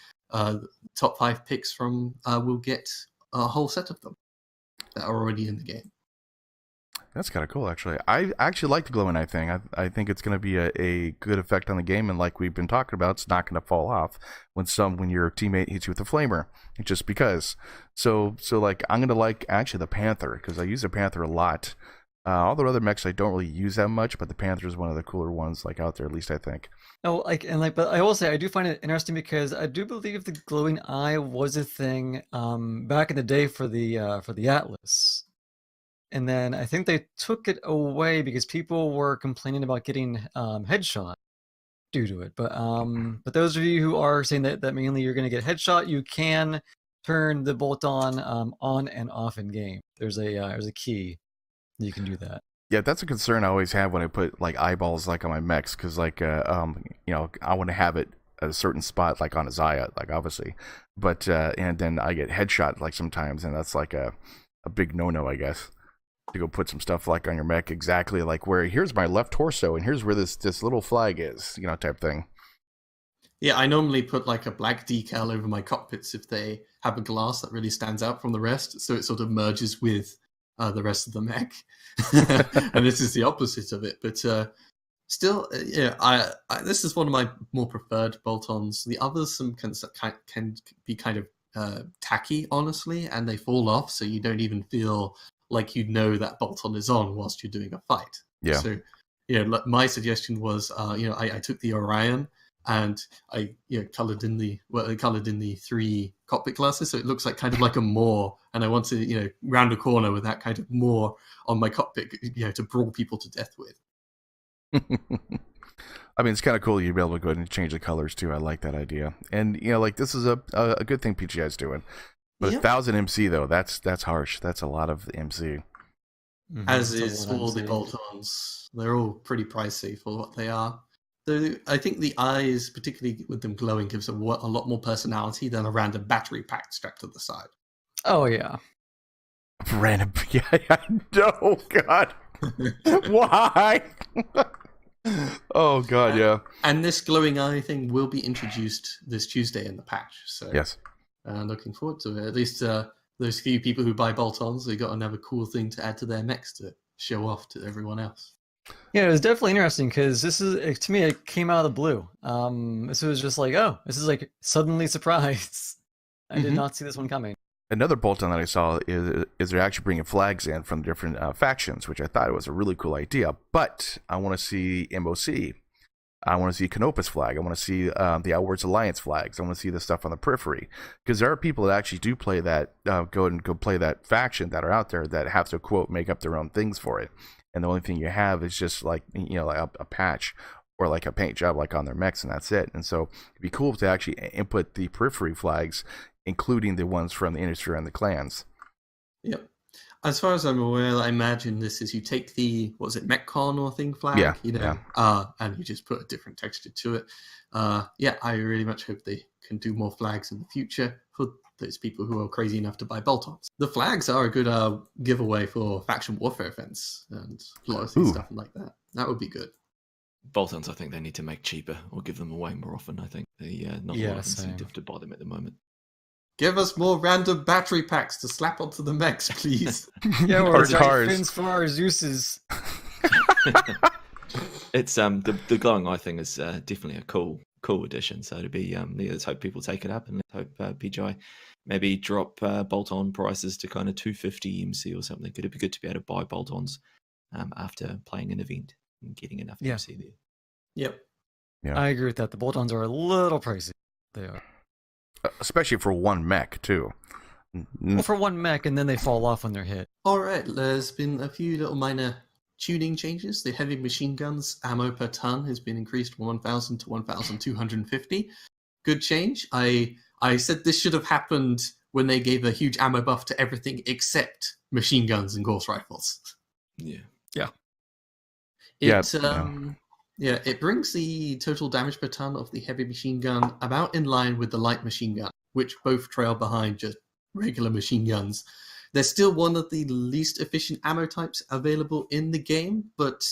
top 5 picks from will get a whole set of them that are already in the game. That's kind of cool, actually. I actually like the glowing eye thing. I think it's going to be a good effect on the game, and like we've been talking about, it's not going to fall off when your teammate hits you with a flamer, just because. So like I'm going to like actually the Panther, because I use the Panther a lot. All the other mechs I don't really use that much, but the Panther is one of the cooler ones like out there, at least I think. But I will say I do find it interesting because I do believe the glowing eye was a thing back in the day for the Atlas, and then I think they took it away because people were complaining about getting headshot due to it. But those of you who are saying that mainly you're going to get headshot, you can turn the bolt on and off in game. There's a key. You can do that. Yeah, that's a concern I always have when I put like eyeballs like on my mechs, because like I want to have it at a certain spot, like on a Zaya, like obviously, but and then I get headshot like sometimes, and that's like a big no-no, I guess, to go put some stuff like on your mech exactly like where here's my left torso and here's where this little flag is, type thing. Yeah, I normally put like a black decal over my cockpits if they have a glass that really stands out from the rest, so it sort of merges with the rest of the mech. And this is the opposite of it, but still, this is one of my more preferred bolt-ons. The others can be kind of tacky, honestly, and they fall off, so you don't even feel like you know that bolt-on is on whilst you're doing a fight. Yeah. So, my suggestion was, I took the Orion and I colored in the 3 cockpit glasses, so it looks like kind of like a Moor, and I want to round a corner with that kind of Moor on my cockpit, to brawl people to death with. I mean, it's kind of cool you'd be able to go ahead and change the colors too. I like that idea, and like this is a good thing PGI is doing. But 1,000 MC though, that's harsh. That's a lot of MC. As is all the bolt-ons. They're all pretty pricey for what they are. So I think the eyes, particularly with them glowing, gives a lot more personality than a random battery pack strapped to the side. Oh yeah. Random. Yeah, I know. God. Why? Oh, God, yeah. And this glowing eye thing will be introduced this Tuesday in the patch. So Yes. Looking forward to it. At least those few people who buy bolt-ons, they got another cool thing to add to their mechs to show off to everyone else. Yeah, it was definitely interesting because to me, it came out of the blue. This was just like, oh, this is like suddenly surprise. I did not see this one coming. Another bolt-on that I saw is they're actually bringing flags in from different factions, which I thought was a really cool idea. But I want to see MOC. I want to see Canopus flag. I want to see the Outwards Alliance flags. I want to see the stuff on the periphery. Because there are people that actually do play that, go play that faction that are out there that have to, quote, make up their own things for it. And the only thing you have is just like, like a patch or like a paint job like on their mechs, and that's it. And so it'd be cool to actually input the periphery flags, including the ones from the industry and the clans. Yep. As far as I'm aware, I imagine this is you take the, what was it, MechCon or thing flag? Yeah, and you just put a different texture to it. I really much hope they can do more flags in the future for those people who are crazy enough to buy bolt-ons. The flags are a good giveaway for faction warfare events and loyalty stuff like that. That would be good. Bolt-ons, I think they need to make cheaper or give them away more often. I think not a lot of incentive to buy them at the moment. Give us more random battery packs to slap onto the mechs, please. Yeah, or fins for our Zeus's. It's the glowing eye thing is definitely a cool addition. So to be let's hope people take it up, and let's hope PGI maybe drop bolt-on prices to kind of 250 MC or something. Could it be good to be able to buy bolt-ons after playing an event and getting enough MC there? Yep. Yeah, I agree with that. The bolt-ons are a little pricey. They are. Especially for one mech, too. Well, for one mech, and then they fall off when they're hit. All right, there's been a few little minor tuning changes. The heavy machine guns ammo per ton has been increased from 1,000 to 1,250. Good change. I said this should have happened when they gave a huge ammo buff to everything except machine guns and Gauss rifles. Yeah. It brings the total damage per ton of the heavy machine gun about in line with the light machine gun, which both trail behind just regular machine guns. They're still one of the least efficient ammo types available in the game, but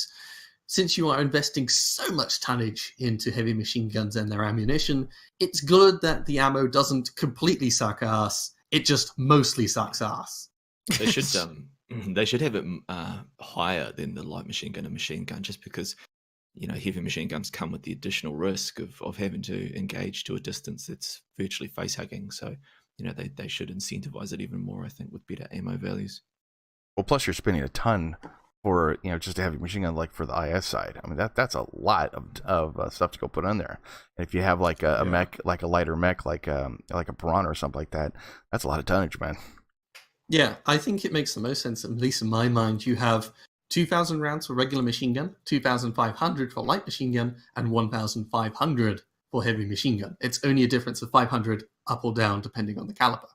since you are investing so much tonnage into heavy machine guns and their ammunition, it's good that the ammo doesn't completely suck ass. It just mostly sucks ass. They should have it higher than the light machine gun and machine gun, just because heavy machine guns come with the additional risk of having to engage to a distance that's virtually face hugging. So, they should incentivize it even more, I think, with better ammo values. Well, plus you're spending a ton for, just a heavy machine gun, like for the IS side. I mean, that's a lot of stuff to go put on there. And if you have like a mech, like a lighter mech, like a Piranha or something like that, that's a lot of tonnage, man. Yeah, I think it makes the most sense, at least in my mind. You have 2,000 rounds for regular machine gun, 2,500 for light machine gun, and 1,500 for heavy machine gun. It's only a difference of 500 up or down depending on the caliber.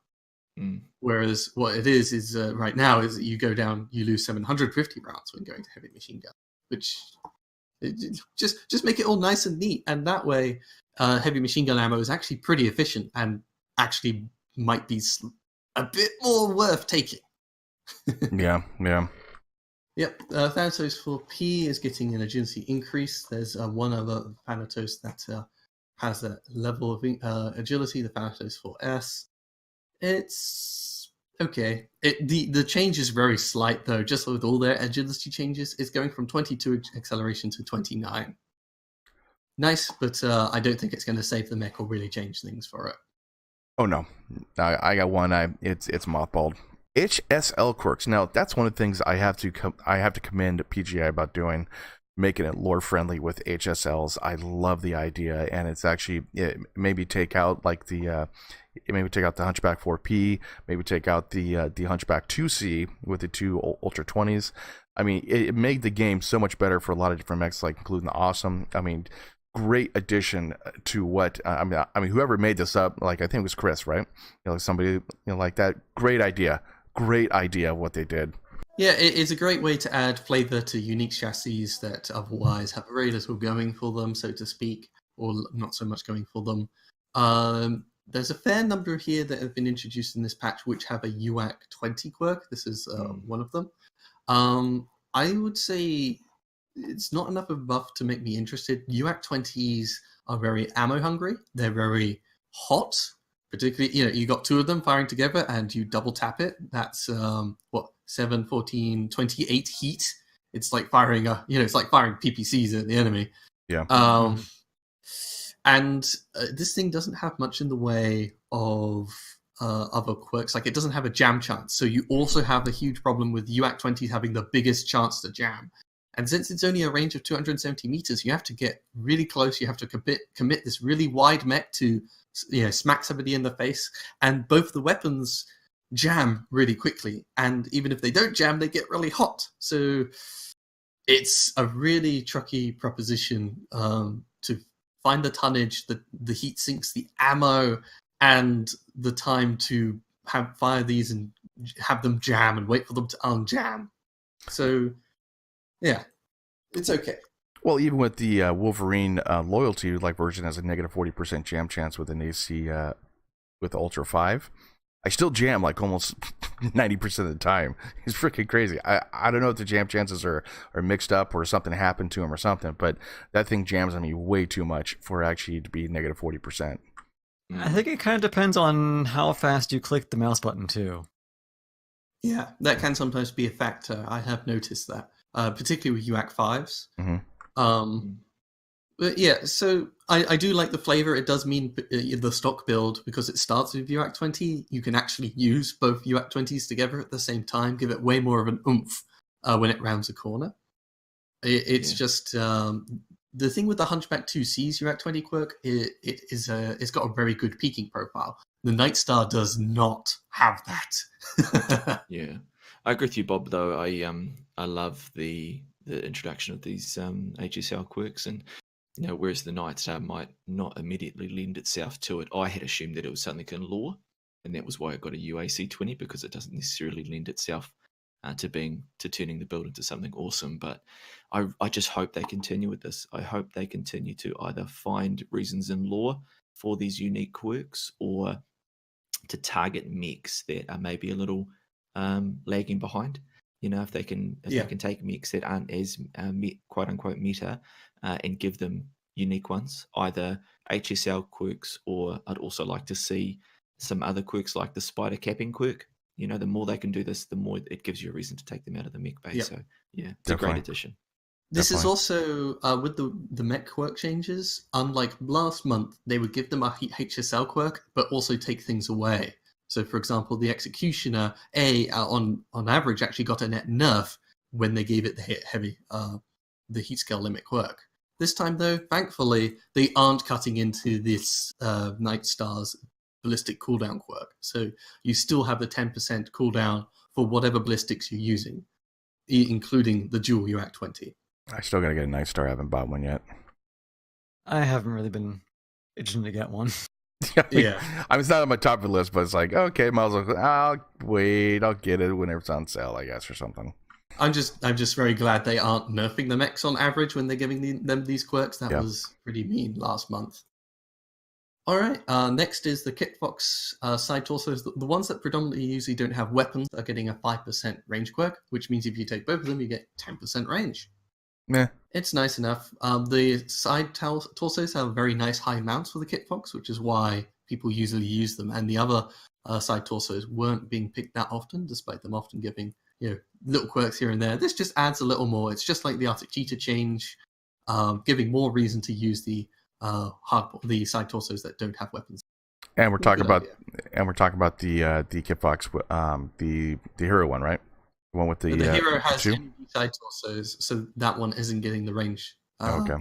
Whereas what it is right now is that you go down, you lose 750 rounds when going to heavy machine gun, which just make it all nice and neat. And that way, heavy machine gun ammo is actually pretty efficient and actually might be a bit more worth taking. Yeah. Yep, Thanatos for P is getting an agility increase. There's one other Thanatos that has that level of agility, the Thanatos for S. It's okay. The change is very slight, though. Just with all their agility changes, it's going from 22 acceleration to 29. Nice, but I don't think it's going to save the mech or really change things for it. Oh, no. I got one. It's mothballed. HSL quirks. Now, that's one of the things I have to commend PGI about doing, making it lore friendly with HSLs. I love the idea, and it's actually maybe take out the Hunchback 4P, maybe take out the Hunchback 2C with the two Ultra 20s. I mean, it made the game so much better for a lot of different mechs, like including the Awesome. I mean, great addition to what I mean, whoever made this up, like I think it was Chris, right? Somebody like that. Great idea of what they did. Yeah, it's a great way to add flavor to unique chassis that otherwise have very little going for them, so to speak, or not so much going for them. there's a fair number here that have been introduced in this patch which have a UAC 20 quirk. This is one of them. I would say it's not enough of a buff to make me interested. UAC 20s are very ammo hungry. They're very hot. Particularly, you got 2 of them firing together and you double tap it. That's 7, 14, 28 heat. It's like firing it's like firing PPCs at the enemy. Yeah. And this thing doesn't have much in the way of other quirks. Like, it doesn't have a jam chance. So you also have a huge problem with UAC 20s having the biggest chance to jam. And since it's only a range of 270 meters, you have to get really close. You have to commit this really wide mech to smack somebody in the face. And both the weapons jam really quickly. And even if they don't jam, they get really hot. So it's a really tricky proposition to find the tonnage, the heat sinks, the ammo, and the time to fire these and have them jam and wait for them to unjam. So, yeah, it's okay. Well, even with the Wolverine loyalty version has a negative 40% jam chance with an AC with Ultra 5. I still jam almost 90% of the time. It's freaking crazy. I don't know if the jam chances are mixed up or something happened to him or something, but that thing jams on me way too much for actually to be negative 40%. I think it kind of depends on how fast you click the mouse button too. Yeah, that can sometimes be a factor. I have noticed that, particularly with UAC 5s. Mm-hmm. But yeah, so I do like the flavor. It does mean the stock build, because it starts with UAC 20, you can actually use both UAC 20s together at the same time, give it way more of an oomph when it rounds a corner. It's just the thing with the Hunchback 2C's UAC 20 quirk. It's got a very good peaking profile. The Night Star does not have that. Yeah, I agree with you, Bob. Though I love the introduction of these HSL quirks, and whereas the Night Star might not immediately lend itself to it, I had assumed that it was something in lore, and that was why it got a UAC 20, because it doesn't necessarily lend itself to turning the build into something awesome. But I just hope they continue with this. I hope they continue to either find reasons in lore for these unique quirks, or to target mechs that are maybe a little lagging behind. If they can take mechs that aren't as quote unquote meta and give them unique ones, either HSL quirks, or I'd also like to see some other quirks like the spider capping quirk. The more they can do this, the more it gives you a reason to take them out of the mech base. Yep. So yeah, it's a great addition. This is also with the mech quirk changes. Unlike last month, they would give them a HSL quirk, but also take things away. So, for example, the Executioner on average actually got a net nerf when they gave it the heat scale limit quirk. This time, though, thankfully, they aren't cutting into this Night Star's ballistic cooldown quirk. So you still have the 10% cooldown for whatever ballistics you're using, including the dual UAC 20. I still gotta get a Night Star. I haven't bought one yet. I haven't really been itching to get one. Yeah. I mean, it's not on my top of the list, but it's like, okay, might as well. I'll wait. I'll get it whenever it's on sale, I guess, or something. I'm just very glad they aren't nerfing the mechs on average when they're giving them these quirks. That was pretty mean last month. All right, next is the Kitfox side torsos. The ones that predominantly usually don't have weapons are getting a 5% range quirk, which means if you take both of them, you get 10% range. Meh. It's nice enough. The side torsos have very nice high mounts for the Kitfox, which is why people usually use them. And the other side torsos weren't being picked that often, despite them often giving little quirks here and there. This just adds a little more. It's just like the Arctic Cheetah change, giving more reason to use the side torsos that don't have weapons. And we're talking about the Kitfox, the hero one, right? The one with the hero has two side torsos, so that one isn't getting the range. Okay.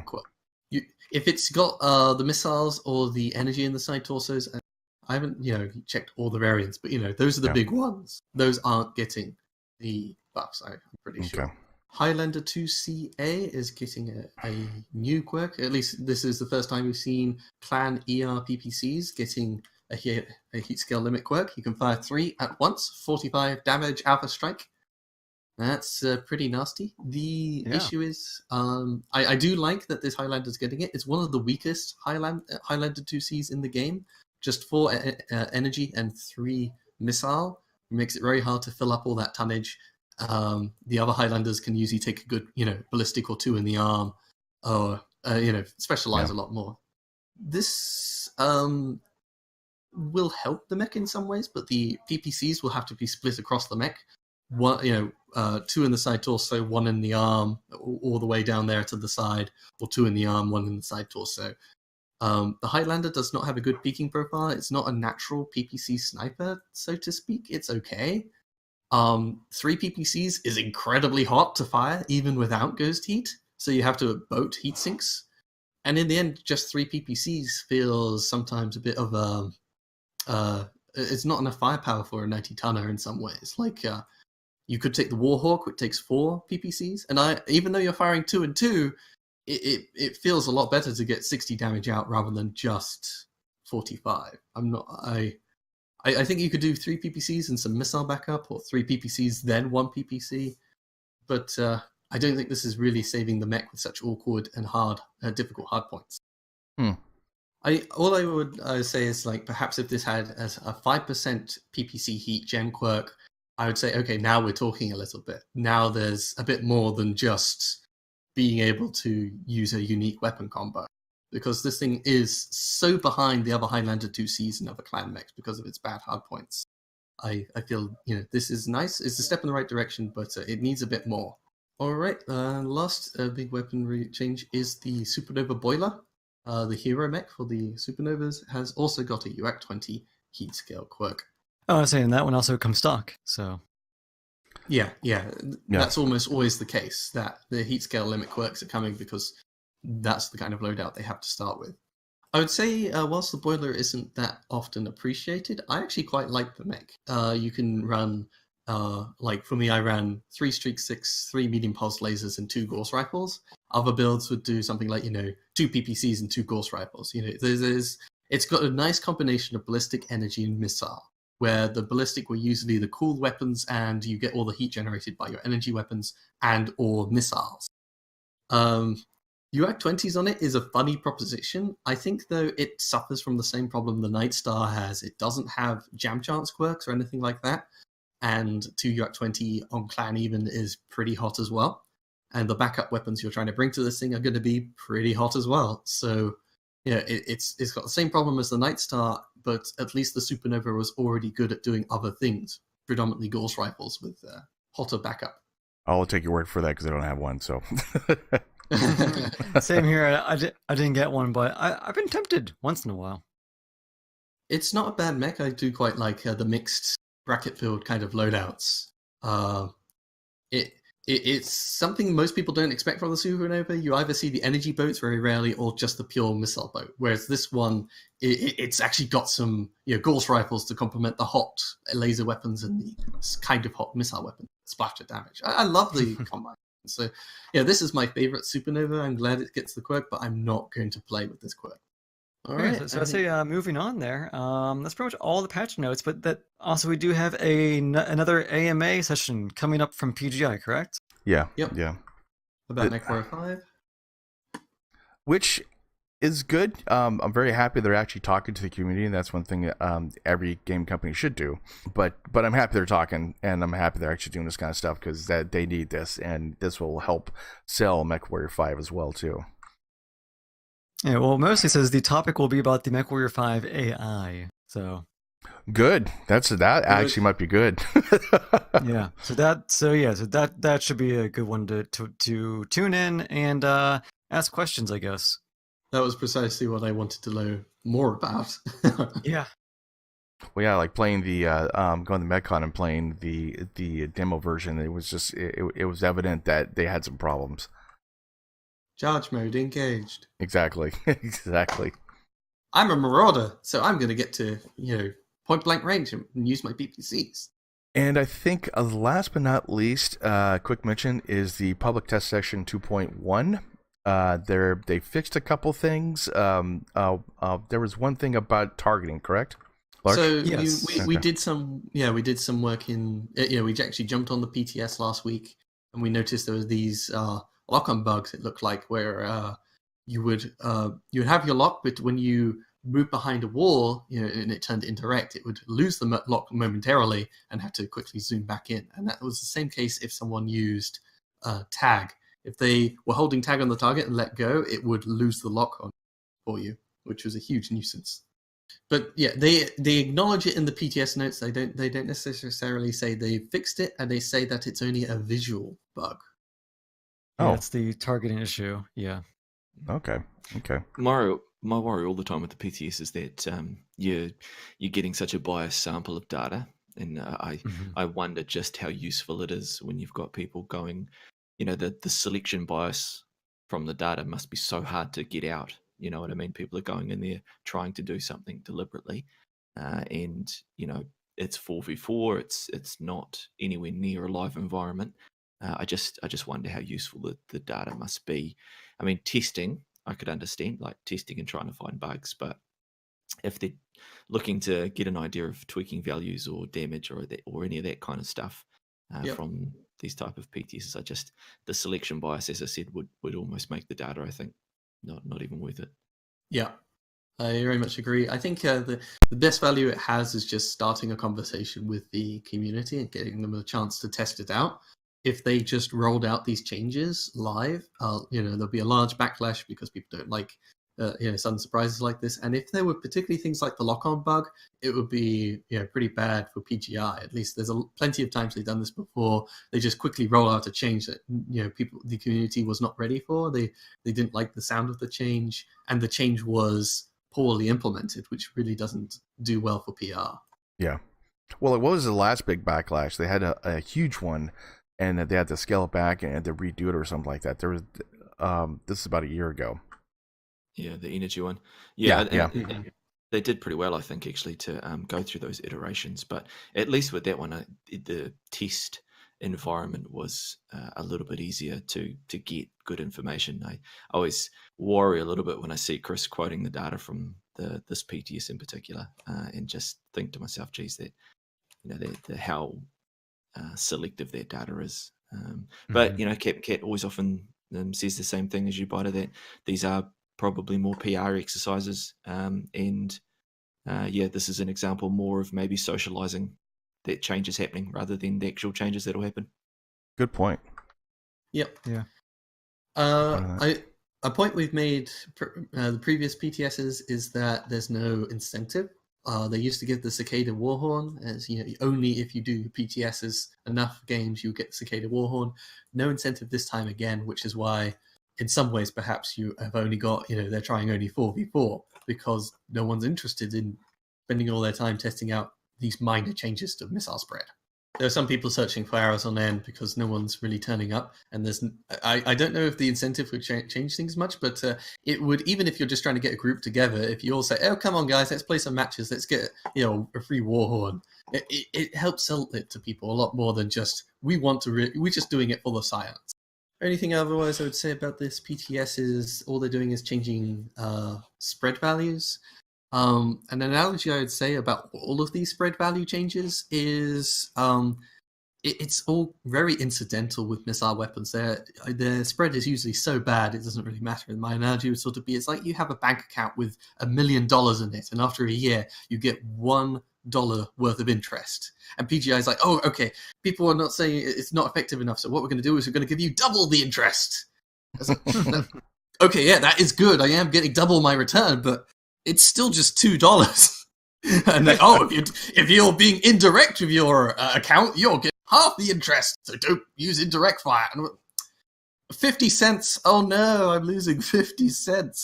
If it's got the missiles or the energy in the side torsos, and I haven't checked all the variants, but those are the big ones. Those aren't getting the buffs. I'm pretty sure. Highlander 2CA is getting a new quirk. At least this is the first time we've seen Clan PPCs getting a heat scale limit quirk. You can fire 3 at once, 45 damage Alpha Strike. That's pretty nasty. The issue is, I do like that this Highlander's getting it. It's one of the weakest Highlander 2Cs in the game, just 4 energy and 3 missile. It makes it very hard to fill up all that tonnage. The other Highlanders can usually take a good, ballistic or 2 in the arm, or specialize a lot more. This will help the mech in some ways, but the PPCs will have to be split across the mech. 1, 2 in the side torso, 1 in the arm, all the way down there to the side, or 2 in the arm, 1 in the side torso. The Highlander does not have a good peeking profile. It's not a natural PPC sniper, so to speak. It's okay. 3 PPCs is incredibly hot to fire, even without ghost heat. So you have to boat heat sinks. And in the end, just 3 PPCs feels sometimes a bit of it's not enough firepower for a 90-tonner in some ways. Like, you could take the Warhawk, which takes 4 PPCs. And even though you're firing 2 and 2, it feels a lot better to get 60 damage out rather than just 45. I think you could do 3 PPCs and some missile backup, or 3 PPCs then 1 PPC, but I don't think this is really saving the mech with such awkward and difficult hard points. All I would say is, like, perhaps if this had as a 5% PPC heat gen quirk, I would say, okay, now we're talking a little bit. Now there's a bit more than just being able to use a unique weapon combo, because this thing is so behind the other Highlander 2Cs and other clan mechs because of its bad hard points. I feel, this is nice. It's a step in the right direction, but it needs a bit more. All right, last big weaponry change is the Supernova Boiler. The hero mech for the Supernovas has also got a UAC 20 heat scale quirk. Oh, I was saying that one also comes stock, so... Yeah, that's almost always the case, that the heat scale limit quirks are coming because that's the kind of loadout they have to start with. I would say, whilst the boiler isn't that often appreciated, I actually quite like the mech. You can run, like for me, I ran 3 Streak 6, 3 medium pulse lasers, and 2 Gauss rifles. Other builds would do something like, 2 PPCs and 2 Gauss rifles. It's got a nice combination of ballistic, energy, and missile, where the ballistic were usually the cool weapons and you get all the heat generated by your energy weapons and or missiles. UAC 20s on it is a funny proposition. I think, though, it suffers from the same problem the Night Star has. It doesn't have jam chance quirks or anything like that. And 2 UAC 20 on clan even is pretty hot as well. And the backup weapons you're trying to bring to this thing are going to be pretty hot as well. So, it's got the same problem as the Night Star, but at least the Supernova was already good at doing other things, predominantly Gauss rifles with hotter backup. I'll take your word for that because I don't have one. So same here. I didn't get one, but I've been tempted once in a while. It's not a bad mech. I do quite like the mixed bracket filled kind of loadouts. It's something most people don't expect from the Supernova. You either see the energy boats very rarely or just the pure missile boat. Whereas this one, it's actually got some Gauss rifles to complement the hot laser weapons and the kind of hot missile weapon splatter damage. I love the combine. So this is my favorite Supernova. I'm glad it gets the quirk, but I'm not going to play with this quirk. All right. So I'd say moving on there. That's pretty much all the patch notes, but that also we do have another AMA session coming up from PGI, correct? Yeah. Yep. Yeah. About Mechwarrior 5. Which is good. I'm very happy they're actually talking to the community, and that's one thing that every game company should do. But I'm happy they're talking, and I'm happy they're actually doing this kind of stuff because they need this, and this will help sell Mechwarrior 5 as well too. Yeah, well, mostly says the topic will be about the Mechwarrior 5 AI. So good. That actually might be good. Yeah. So that should be a good one to tune in and ask questions, I guess. That was precisely what I wanted to know more about. Yeah. Well, yeah, like playing the going to MechCon and playing the demo version. It was just it was evident that they had some problems. Charge mode engaged. Exactly. I'm a marauder, so I'm going to get to point blank range and use my PPCs. And I think last but not least, quick mention is the public test section 2.1. They fixed a couple things. There was one thing about targeting, correct? Lark? So yes. we did some work in we actually jumped on the PTS last week and we noticed there was these lock-on bugs. It looked like where you would have your lock, but when you moved behind a wall, and it turned indirect, it would lose the lock momentarily and have to quickly zoom back in. And that was the same case if someone used tag. If they were holding tag on the target and let go, it would lose the lock on for you, which was a huge nuisance. But yeah, they acknowledge it in the PTS notes. They don't necessarily say they fixed it, and they say that it's only a visual bug. Yeah, it's the targeting issue. Yeah. Okay. My worry all the time with the PTS is that you're getting such a biased sample of data, and I wonder just how useful it is when you've got people going, the selection bias from the data must be so hard to get out. You know what I mean? People are going in there trying to do something deliberately, and it's 4v4. It's not anywhere near a live environment. I just wonder how useful the data must be. I mean, testing I could understand, like testing and trying to find bugs, but if they're looking to get an idea of tweaking values or damage or any of that kind of stuff from these type of PTSs, the selection bias, as I said, would almost make the data, I think, not even worth it. Yeah, I very much agree. I think the best value it has is just starting a conversation with the community and getting them a chance to test it out. If they just rolled out these changes live, there'll be a large backlash because people don't like sudden surprises like this. And if there were particularly things like the lock-on bug, it would be pretty bad for PGI. At least there's plenty of times they've done this before. They just quickly roll out a change that the community was not ready for. They didn't like the sound of the change, and the change was poorly implemented, which really doesn't do well for PR. Yeah. Well, it was the last big backlash. They had a huge one, and they had to scale it back and had to redo it or something like that. There was this is about a year ago. Yeah, the energy one. Yeah. They did pretty well, I think, actually, to go through those iterations. But at least with that one, the test environment was a little bit easier to get good information. I always worry a little bit when I see Chris quoting the data from this PTS in particular, and just think to myself, geez, that how selective their data is. But Captain Cat always often says the same thing as you, Biter, that these are probably more PR exercises, and this is an example more of maybe socializing that change is happening rather than the actual changes that'll happen. Good point. Yep. Yeah. A point we've made the previous PTSs is that there's no incentive. They used to give the Cicada Warhorn as only if you do PTSs enough games you get the Cicada Warhorn. No incentive this time again, which is why in some ways perhaps you have only got they're trying only 4v4 because no one's interested in spending all their time testing out these minor changes to missile spread. There are some people searching for hours on end because no one's really turning up, and I don't know if the incentive would change things much, but it would, even if you're just trying to get a group together, if you all say, oh, come on guys, let's play some matches, let's get a free Warhorn, it helps sell it to people a lot more than just we're just doing it for the science. Anything otherwise I would say about this PTS is all they're doing is changing spread values. An analogy I would say about all of these spread value changes is it's all very incidental with missile weapons. Their spread is usually so bad it doesn't really matter. And my analogy would sort of be, it's like you have a bank account with $1 million in it, and after a year you get $1 worth of interest. And PGI is like, oh, okay, people are not saying it's not effective enough, so what we're going to do is we're going to give you double the interest. Okay, yeah, that is good. I am getting double my return, but it's still just $2. And like, oh, if you're being indirect with your account, you'll get half the interest. So don't use indirect fire. And 50 cents. Oh no, I'm losing 50 cents.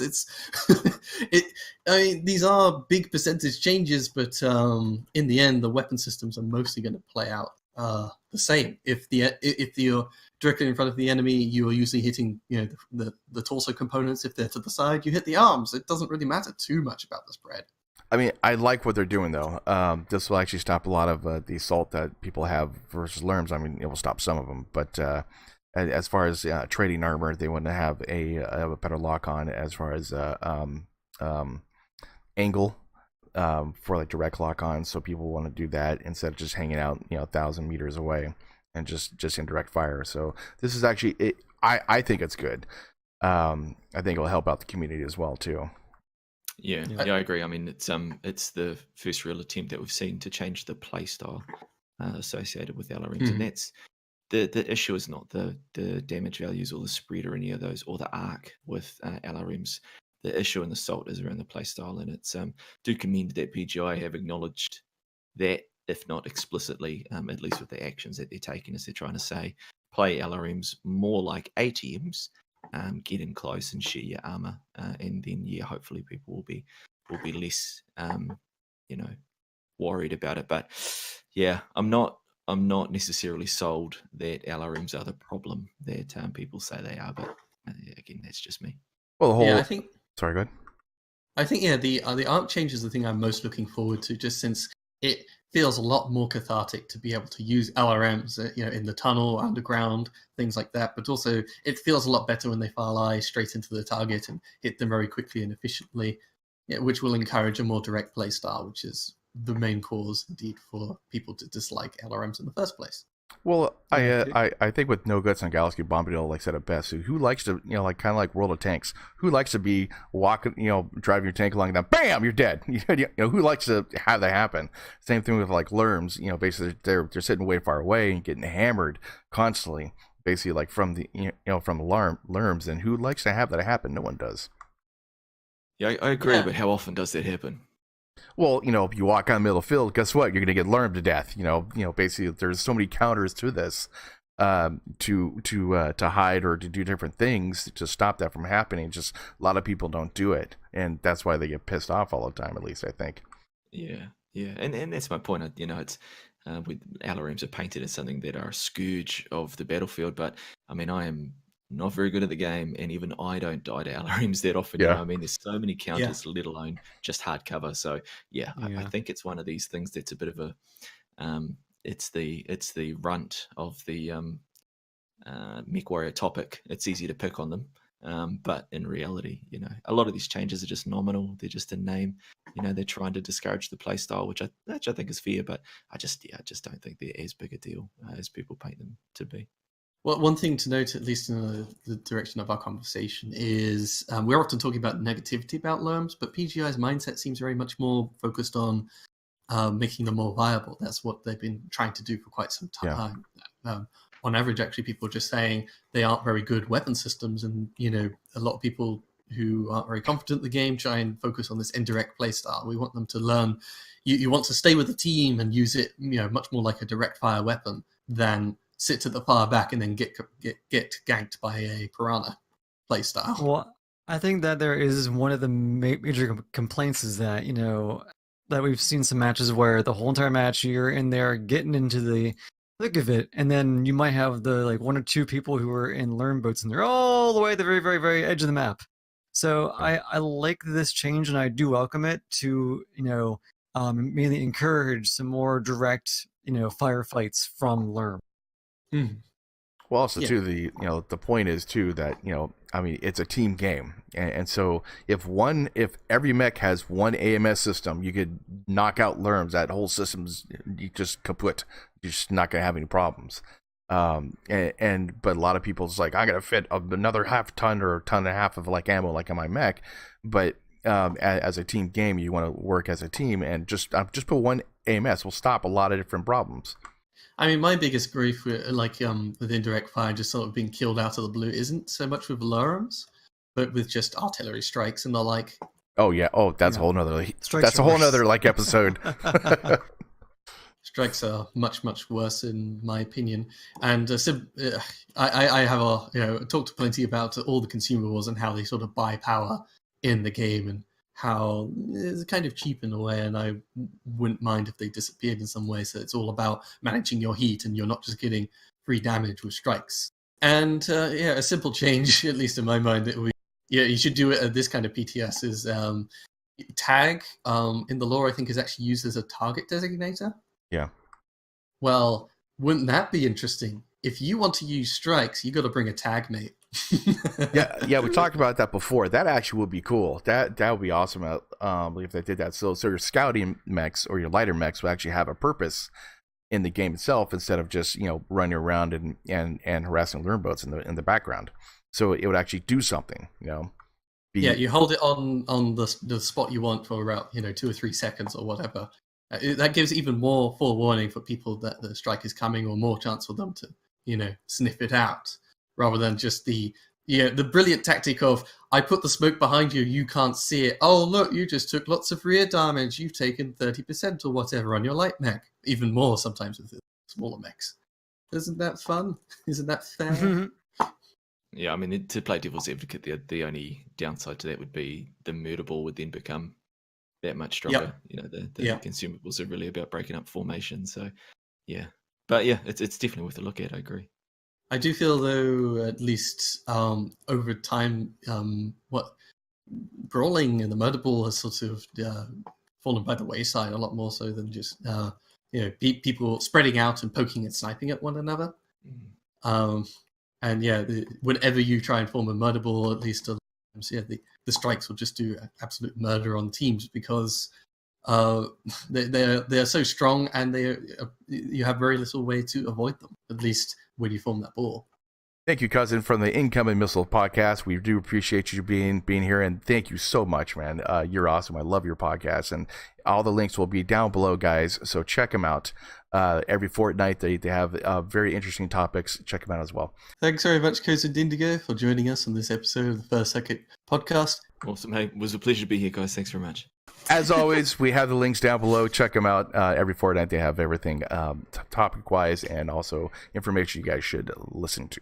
These are big percentage changes, but in the end, the weapon systems are mostly going to play out the same. If you're directly in front of the enemy, you are usually hitting the torso components. If they're to the side, you hit the arms. It doesn't really matter too much about the spread. I mean, I like what they're doing though. This will actually stop a lot of the assault that people have versus Lerms. I mean, it will stop some of them, but as far as trading armor, they want to have a better lock on as far as angle for like direct lock on. So people want to do that instead of just hanging out 1,000 meters away and just indirect fire. So this is actually I think it's good. I think it'll help out the community as well too. Yeah, I agree. I mean, it's the first real attempt that we've seen to change the play style associated with LRMs, and that's the issue is not the damage values or the spread or any of those or the arc with LRMs. The issue in the Salt is around the play style, and it's do commend that PGI have acknowledged that, if not explicitly, at least with the actions that they're taking, as they're trying to say, play LRMs more like ATMs, get in close and share your armor, and then hopefully people will be less worried about it. But I'm not necessarily sold that LRMs are the problem that people say they are. But again, that's just me. Well, the whole I think. Sorry, go ahead. I think the arc change is the thing I'm most looking forward to, just since it feels a lot more cathartic to be able to use LRMs, in the tunnel, underground, things like that. But also, it feels a lot better when they fly straight into the target and hit them very quickly and efficiently, which will encourage a more direct play style, which is the main cause, indeed, for people to dislike LRMs in the first place. Well, I think with No Guts on Galaxy, Bombadil said it best. Who likes to, kind of like World of Tanks? Who likes to be walking, driving your tank along and then, bam, you're dead. Who likes to have that happen? Same thing with like Lerms. Basically they're sitting way far away and getting hammered constantly, basically like from the from Lerms. And who likes to have that happen? No one does. Yeah, I agree. But how often does that happen? Well, if you walk on the middle of the field, guess what? You're going to get learned to death. Basically, there's so many counters to this to hide or to do different things to stop that from happening. Just a lot of people don't do it, and that's why they get pissed off all the time. At least I think. Yeah, and that's my point. It's LRMs are painted as something that are a scourge of the battlefield, but I mean, I am not very good at the game, and even I don't die to LRMs that often. Yeah. I mean, there's so many counters, let alone just hard cover. So I think it's one of these things that's a bit of a it's the runt of the Mechwarrior topic. It's easy to pick on them, but in reality, a lot of these changes are just nominal. They're just in name. They're trying to discourage the play style, which I think is fair, but I just don't think they're as big a deal as people paint them to be. Well, one thing to note, at least in the direction of our conversation, is we're often talking about negativity about Lerms, but PGI's mindset seems very much more focused on making them more viable. That's what they've been trying to do for quite some time. Yeah. On average, actually, people are just saying they aren't very good weapon systems, and a lot of people who aren't very confident in the game try and focus on this indirect play style. We want them to learn. You want to stay with the team and use it, much more like a direct fire weapon than sit to the far back and then get ganked by a piranha playstyle. Well, I think that there is one of the major complaints is that that we've seen some matches where the whole entire match you're in there getting into the thick of it, and then you might have the one or two people who are in learn boats and they're all the way at the very, very, very edge of the map. So I like this change and I do welcome it to mainly encourage some more direct firefights from learn. Well, also too, the point is too that it's a team game, and so if every mech has one AMS system, you could knock out Lerms. That whole system's just kaput. You're just not gonna have any problems. But a lot of people's like, I gotta fit another half ton or a ton and a half of ammo like on my mech, but as a team game, you want to work as a team, and just put one AMS will stop a lot of different problems. I mean, my biggest grief with indirect fire just sort of being killed out of the blue isn't so much with Lerms, but with just artillery strikes and the like. Oh yeah. Oh, that's a whole nother. That's a whole nother episode. Strikes are much, much worse in my opinion. And I have talked plenty about all the consumer wars and how they sort of buy power in the game and how it's kind of cheap in a way, and I wouldn't mind if they disappeared in some way. So it's all about managing your heat, and you're not just getting free damage with strikes. And a simple change, at least in my mind, it would be, you should do it at this kind of PTS is tag in the lore. I think is actually used as a target designator. Yeah. Well, wouldn't that be interesting? If you want to use strikes, you got to bring a tag mate. yeah, we talked about that before. That actually would be cool. That would be awesome. If they did that. So your scouting mechs or your lighter mechs will actually have a purpose in the game itself instead of just running around and harassing learn boats in the background. So it would actually do something. Yeah, you hold it on the spot you want for about 2 or 3 seconds or whatever. That gives even more forewarning for people that the strike is coming, or more chance for them to sniff it out, rather than just the brilliant tactic of, I put the smoke behind you, you can't see it. Oh look, you just took lots of rear damage. You've taken 30% or whatever on your light mech. Even more sometimes with the smaller mechs. Isn't that fun? Isn't that fair? Yeah, I mean, to play devil's advocate, the only downside to that would be the murder ball would then become that much stronger. The consumables are really about breaking up formation. So, yeah. But yeah, it's definitely worth a look at. I agree. I do feel, though, at least over time, what brawling and the murder ball has sort of fallen by the wayside a lot more so than just people spreading out and poking and sniping at one another. And whenever you try and form a murder ball, at least the strikes will just do absolute murder on teams, because they're so strong, and you have very little way to avoid them, at least when you form that ball. Thank you, cousin, from the Incoming Missile podcast. We do appreciate you being here, and thank you so much, man. You're awesome. I love your podcast, and all the links will be down below, guys. So check them out. Every fortnight, they have very interesting topics. Check them out as well. Thanks very much, Cousin Indigo, for joining us on this episode of the First Second podcast. Awesome. Hey, it was a pleasure to be here, guys. Thanks very much. As always, we have the links down below. Check them out. Every fortnight, they have everything topic-wise, and also information you guys should listen to.